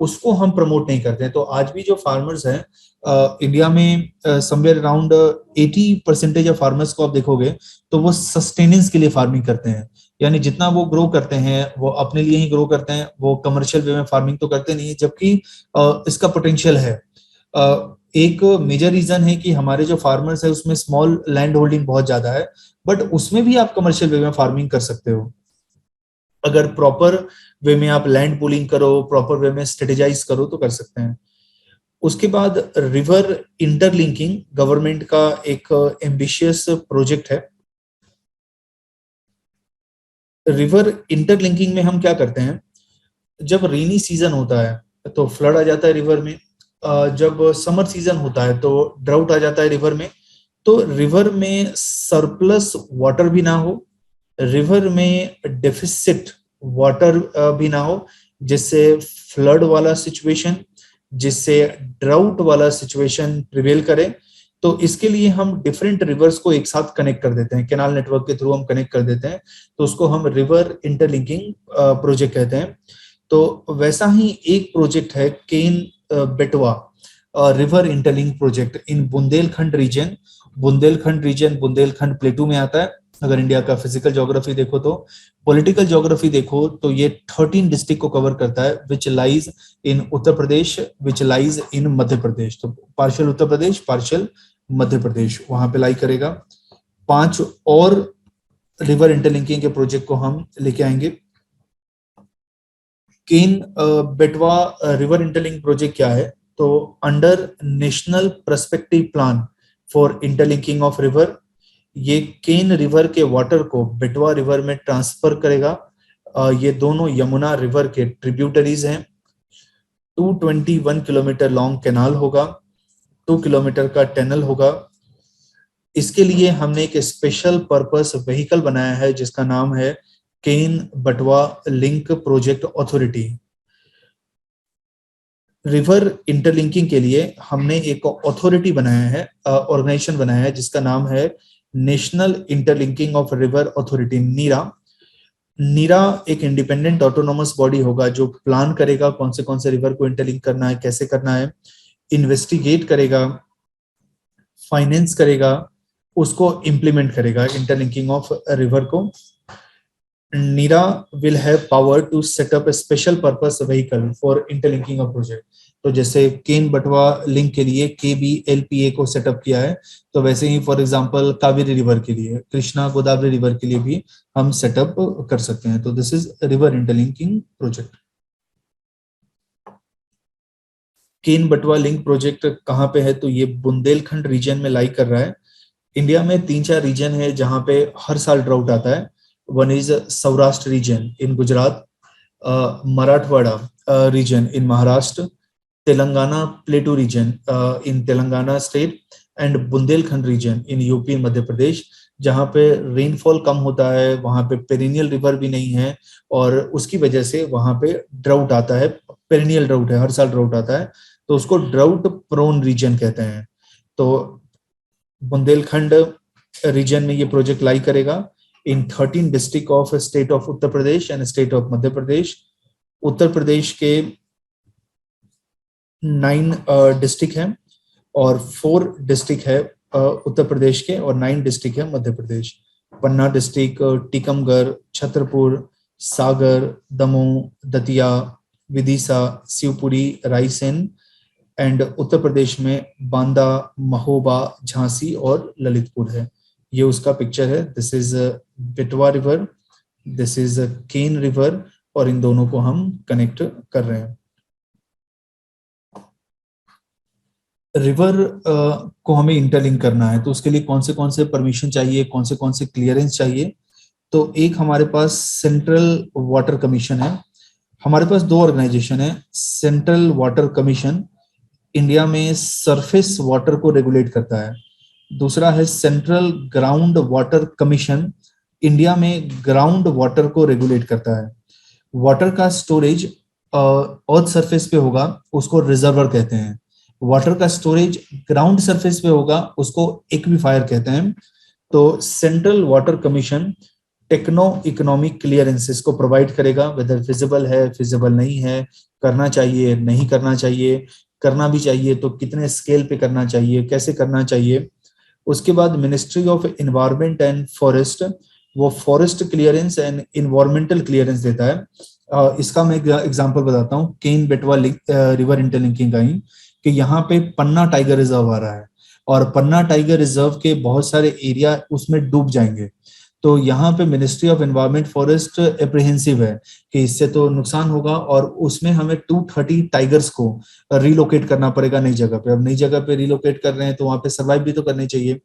उसको हम प्रमोट नहीं करते हैं। तो आज भी जो फार्मर्स हैं इंडिया में समवेयर अराउंड 80% ऑफ फार्मर्स को आप देखोगे तो वो सस्टेनेंस के लिए फार्मिंग करते हैं, यानी जितना वो ग्रो करते हैं वो अपने लिए ही ग्रो करते हैं, वो कमर्शियल वे में फार्मिंग तो करते नहीं है, जबकि इसका पोटेंशियल है। एक मेजर रीजन है कि हमारे जो फार्मर्स है उसमें स्मॉल लैंड होल्डिंग बहुत ज्यादा है, बट उसमें भी आप कमर्शियल वे में फार्मिंग कर सकते हो अगर प्रॉपर वे में आप लैंड पूलिंग करो, प्रॉपर वे में स्ट्रेटेजाइज करो तो कर सकते हैं। उसके बाद रिवर इंटरलिंकिंग गवर्नमेंट का एक एम्बिशियस प्रोजेक्ट है। रिवर इंटरलिंकिंग में हम क्या करते हैं, जब रेनी सीजन होता है तो फ्लड आ जाता है रिवर में, जब समर सीजन होता है तो ड्राउट आ जाता है रिवर में, तो रिवर में सरप्लस वाटर भी ना हो, रिवर में डेफिसिट वाटर भी ना हो, जिससे फ्लड वाला सिचुएशन, जिससे ड्राउट वाला सिचुएशन प्रिवेल करे। तो इसके लिए हम डिफरेंट रिवर्स को एक साथ कनेक्ट कर देते हैं, कैनाल नेटवर्क के थ्रू हम कनेक्ट कर देते हैं, तो उसको हम रिवर इंटरलिंकिंग प्रोजेक्ट कहते हैं। तो वैसा ही एक प्रोजेक्ट है Ken Betwa river interlink project in Bundelkhand region. Bundelkhand region Bundelkhand plateau में आता है। अगर इंडिया का फिजिकल ज्योग्राफी देखो तो, पॉलिटिकल ज्योग्राफी देखो तो ये 13 डिस्ट्रिक्ट को कवर करता है, which lies in Uttar Pradesh, which lies in Madhya Pradesh. तो पार्शियल उत्तर प्रदेश, पार्शियल मध्य प्रदेश वहां पे लाई करेगा। 5 और रिवर इंटरलिंकिंग के प्रोजेक्ट को हम लेके आएंगे। केन बेटवा रिवर इंटरलिंक प्रोजेक्ट क्या है, तो under national perspective plan for interlinking of river, ये केन रिवर के वाटर को बेटवा रिवर में ट्रांसफर करेगा। ये दोनों यमुना रिवर के ट्रिब्यूटरीज हैं। 221 किलोमीटर लॉन्ग कैनाल होगा, 2 किलोमीटर का टनल होगा। इसके लिए हमने एक स्पेशल पर्पस व्हीकल बनाया है जिसका नाम है केन Betwa link project authority. River interlinking के लिए हमने एक अथॉरिटी बनाया है, ऑर्गेनाइजेशन बनाया है जिसका नाम है national interlinking of river authority, NIRA. NIRA एक इंडिपेंडेंट ऑटोनोमस बॉडी होगा जो प्लान करेगा कौन से रिवर को इंटरलिंक करना है, कैसे करना है, इन्वेस्टिगेट करेगा, फाइनेंस करेगा, उसको इम्प्लीमेंट करेगा इंटरलिंकिंग ऑफ रिवर को। नीरा will have power to set up a special purpose vehicle for interlinking of project। तो जैसे केन बटवा लिंक के लिए KBLPA को सेटअप किया है, तो वैसे ही फॉर एग्जांपल कावेरी रिवर के लिए, कृष्णा गोदावरी रिवर के लिए भी हम सेटअप कर सकते हैं। तो this is river interlinking project. Ken Betwa link project कहाँ पे है, तो ये बुंदेलखंड रीजन में लाई कर रहा है। इंडिया में 3-4 रीजन है जहाँ पे हर साल ड्राउट आता है। One is Saurashtra region in Gujarat, Marathwada region in Maharashtra, Telangana plateau region in Telangana state, and Bundelkhand region in UP Madhya Pradesh, जहाँ पे रेनफॉल कम होता है, वहाँ पे पेरिनियल रिवर भी नहीं है और उसकी वजह से वहाँ पे ड्राउट आता है। पेरिनियल ड्राउट है, हर साल ड्राउट आता है, तो उसको ड्राउट प्रोन रीजन कहते हैं। तो बुंदेलखंड रीजन में ये प्रोजेक्ट लाई करेगा in 13 district of state of Uttar Pradesh and state of Madhya Pradesh. Uttar Pradesh के 9 डिस्ट्रिक्ट हैं और 4 डिस्ट्रिक्ट है उत्तर प्रदेश के और 9 डिस्ट्रिक्ट है मध्य प्रदेश। पन्ना डिस्ट्रिक्ट, टीकमगढ़, छतरपुर, सागर, दमोह, दतिया, विदिशा, शिवपुरी, रायसेन, एंड उत्तर प्रदेश में बांदा, महोबा, झांसी और ललितपुर है। ये उसका पिक्चर है। This is Betwa river, this is Ken river, और इन दोनों को हम कनेक्ट कर रहे हैं। रिवर को हमें इंटरलिंक करना है तो उसके लिए कौन से परमिशन चाहिए, कौन से क्लियरेंस चाहिए। तो एक हमारे पास सेंट्रल वाटर कमीशन है। हमारे पास 2 ऑर्गेनाइजेशन है। सेंट्रल वाटर कमीशन इंडिया में सरफेस वाटर को रेगुलेट करता है। दूसरा है central ground water commission, India में ग्राउंड वाटर को रेगुलेट करता है। वाटर का स्टोरेज अर्थ सरफेस पे होगा, उसको रिजर्वर कहते हैं। वाटर का स्टोरेज ग्राउंड सरफेस पे होगा, उसको एक्विफायर कहते हैं। तो central water commission techno economic clearances को प्रोवाइड करेगा, वेदर फिजिबल है, फिजिबल नहीं है, करना चाहिए, नहीं करना चाहिए, करना भी चाहिए तो कितने स्केल पे करना चाहिए, कैसे करना चाहिए। उसके बाद ministry of environment and forest, वो forest clearance and environmental clearance देता है। इसका मैं एग्जांपल बताता हूँ, केन बेटवा रिवर इंटरलिंकिंग का ही, कि यहाँ पे पन्ना टाइगर रिजर्व आ रहा है और पन्ना टाइगर रिजर्व के बहुत सारे एरिया उसमें डूब जाएंगे। तो यहाँ पे ministry of environment forest apprehensive है कि इससे तो नुकसान होगा और उसमें हमें 230 टाइगर्स को रिलोकेट करना पड़ेगा नई जगह पे। अब नई जगह पे रिलोकेट कर रहे हैं तो वहां पे सर्वाइव भी तो करनी चाहिए।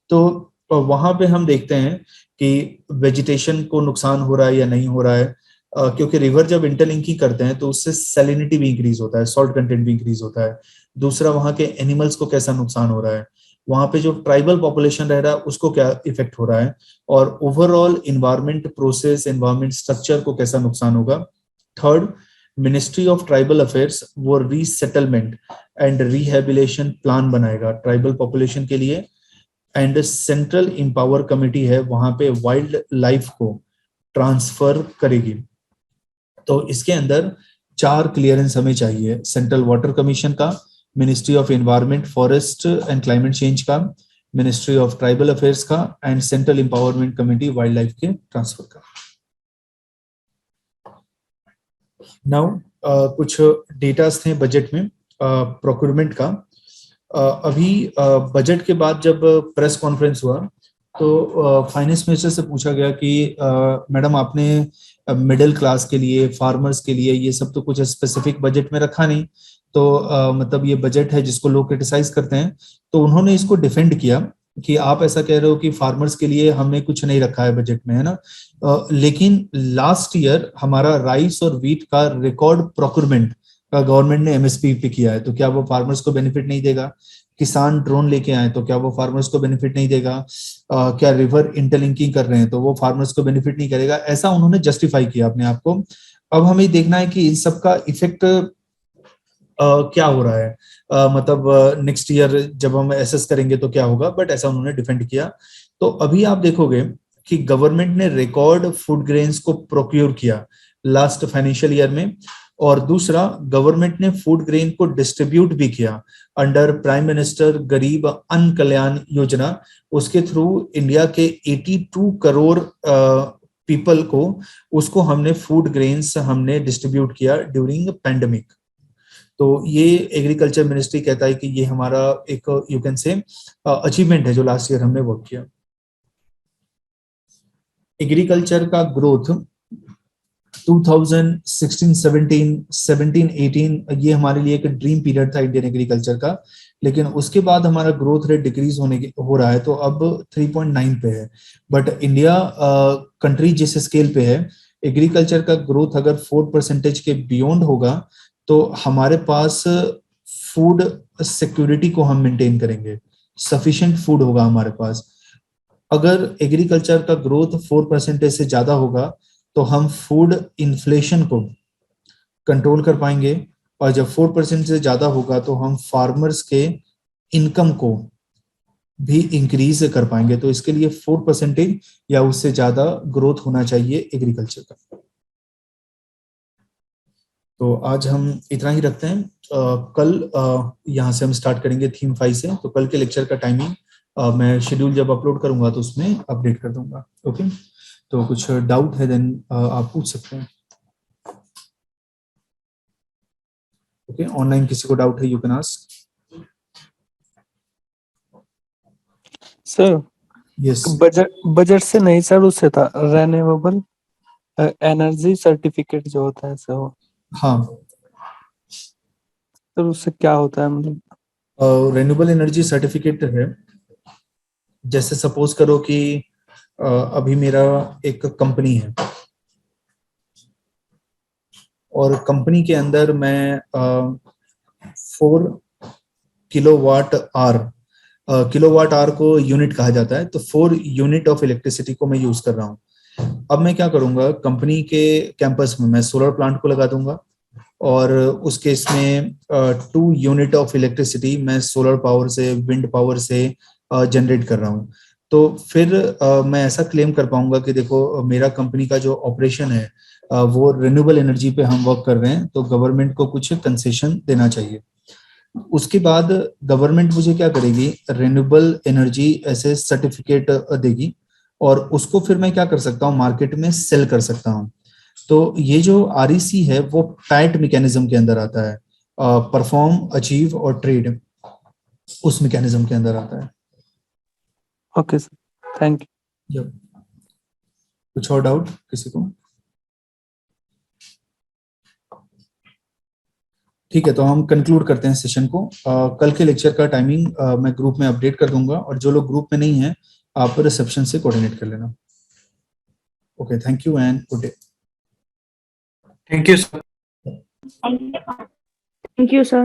तो वहां पे हम देखते हैं कि वेजिटेशन को नुकसान हो रहा है या नहीं हो रहा है, क्योंकि रिवर जब इंटरलिंकिंग करते हैं तो उससे सैलिनिटी भी इंक्रीज होता है, सॉल्ट कंटेंट भी इंक्रीज होता है। दूसरा, वहां के एनिमल्स को कैसा नुकसान हो रहा है, वहां पे जो ट्राइबल पॉपुलेशन रह रहा है उसको क्या इफेक्ट हो रहा है, और overall environment process, environment structure को कैसा नुकसान होगा। Third, ministry of tribal affairs वो रीसेटलमेंट एंड रिहेबिलिटेशन प्लान बनाएगा ट्राइबल पॉपुलेशन के लिए। एंड सेंट्रल एम्पावर कमेटी है, वहां पे वाइल्ड लाइफ को ट्रांसफर करेगी। तो इसके अंदर 4 क्लियरेंस हमें चाहिए, सेंट्रल वाटर कमीशन का, ministry of environment forest and climate change का, मिनिस्ट्री ऑफ ट्राइबल अफेयर्स का and central empowerment committee wild life के ट्रांसफर का। नाउ कुछ डेटास थे बजट में प्रोक्योरमेंट का। अभी बजट के बाद जब प्रेस कॉन्फ्रेंस हुआ तो फाइनेंस मिनिस्टर से पूछा गया कि मैडम आपने मिडिल क्लास के लिए, फार्मर्स के लिए ये सब तो कुछ स्पेसिफिक बजट में रखा नहीं, तो मतलब ये बजट है जिसको लोग क्रिटिसाइज करते हैं। तो उन्होंने इसको डिफेंड किया कि आप ऐसा कह रहे हो कि फार्मर्स के लिए हमने कुछ नहीं रखा है बजट में, है ना। लेकिन लास्ट ईयर हमारा राइस और व्हीट का रिकॉर्ड प्रोक्योरमेंट गवर्नमेंट ने एमएसपी पे किया है, तो क्या वो फार्मर्स को बेनिफिट नहीं देगा। किसान ड्रोन लेके आए तो क्या वो फार्मर्स को बेनिफिट नहीं देगा। क्या रिवर इंटरलिंकिंग कर रहे हैं तो वो फार्मर्स को बेनिफिट नहीं करेगा, ऐसा उन्होंने जस्टिफाई किया अपने आप को। अब हमें देखना है कि इन सब का इफेक्ट क्या हो रहा है, मतलब नेक्स्ट ईयर जब हम एसेस करेंगे तो क्या होगा, बट ऐसा उन्होंने डिफेंड किया। तो अभी आप देखोगे कि गवर्नमेंट ने रिकॉर्ड फूड ग्रेन्स को प्रोक्योर किया लास्ट फाइनेंशियल ईयर में, और दूसरा गवर्नमेंट ने फूड ग्रेन को डिस्ट्रीब्यूट भी किया अंडर प्राइम मिनिस्टर गरीब अन्न कल्याण योजना। उसके थ्रू इंडिया के 82 करोड़ पीपल को उसको हमने फूड ग्रेन्स हमने डिस्ट्रीब्यूट किया ड्यूरिंग पैंडेमिक। तो ये एग्रीकल्चर मिनिस्ट्री कहता है कि ये हमारा एक यू कैन से अचीवमेंट है जो लास्ट ईयर हमने वर्क किया। एग्रीकल्चर का ग्रोथ 2016, 17, 18 ये हमारे लिए एक ड्रीम पीरियड था इंडियन एग्रीकल्चर का, लेकिन उसके बाद हमारा ग्रोथ रेट डिक्रीज हो रहा है, तो अब 3.9 पे है। बट इंडिया कंट्री जिस स्केल पे है, एग्रीकल्चर का ग्रोथ अगर 4% के बियॉन्ड होगा तो हमारे पास फूड सिक्योरिटी को हम मेंटेन करेंगे, सफिशिएंट फूड होगा हमारे पास। अगर एग्रीकल्चर का ग्रोथ 4% से ज्यादा होगा तो हम फूड इन्फ्लेशन को कंट्रोल कर पाएंगे, और जब 4% से ज्यादा होगा तो हम फार्मर्स के इनकम को भी इंक्रीज कर पाएंगे। तो इसके लिए 4% या उससे ज्यादा ग्रोथ होना चाहिए एग्रीकल्चर का। तो आज हम इतना ही रखते हैं। कल यहाँ से हम स्टार्ट करेंगे थीम 5 से। तो कल के लेक्चर का टाइमिंग मैं शेड्यूल जब अपलोड करूंगा तो उसमें अपडेट कर दूंगा। ओके, तो कुछ डाउट है देन आप पूछ सकते हैं। ओके, ऑनलाइन किसी को डाउट है you can ask. Sir yes, budget से नहीं सर, उससे था रिन्यूएबल एनर्जी सर्टिफिकेट जो होता है सर। हाँ सर उससे क्या होता है, मतलब रिन्यूएबल एनर्जी सर्टिफिकेट है, जैसे सपोज करो कि अभी मेरा एक कंपनी है और कंपनी के अंदर मैं 4 किलोवाट आवर को यूनिट कहा जाता है, तो 4 यूनिट ऑफ इलेक्ट्रिसिटी को मैं यूज कर रहा हूँ। अब मैं क्या करूंगा, कंपनी के कैंपस में मैं सोलर प्लांट को लगा दूंगा और उस केस में 2 यूनिट ऑफ इलेक्ट्रिसिटी मैं सोलर पावर से, विंड पावर से जनरेट कर रहा हूँ। तो फिर मैं ऐसा क्लेम कर पाऊंगा कि देखो मेरा कंपनी का जो ऑपरेशन है वो रिन्यूएबल एनर्जी पे हम वर्क कर रहे हैं, तो गवर्नमेंट को कुछ कंसेशन देना चाहिए। उसके बाद गवर्नमेंट मुझे क्या करेगी, रिन्यूएबल एनर्जी ऐसे सर्टिफिकेट देगी और उसको फिर मैं क्या कर सकता हूँ, मार्केट में सेल कर सकता हूँ। तो ये जो REC है वो पैट मैकेनिज्म के अंदर आता है, परफॉर्म, अचीव और ट्रेड, उस मैकेनिज्म के अंदर आता है। Okay sir, thank you. कुछ और डाउट किसी को? ठीक है, तो हम कंक्लूड करते हैं सेशन को। कल के लेक्चर का टाइमिंग मैं ग्रुप में अपडेट कर दूंगा, और जो लोग ग्रुप में नहीं है आप रिसेप्शन से कोऑर्डिनेट कर लेना। Okay, thank you and good day. Thank you sir. Thank you, sir.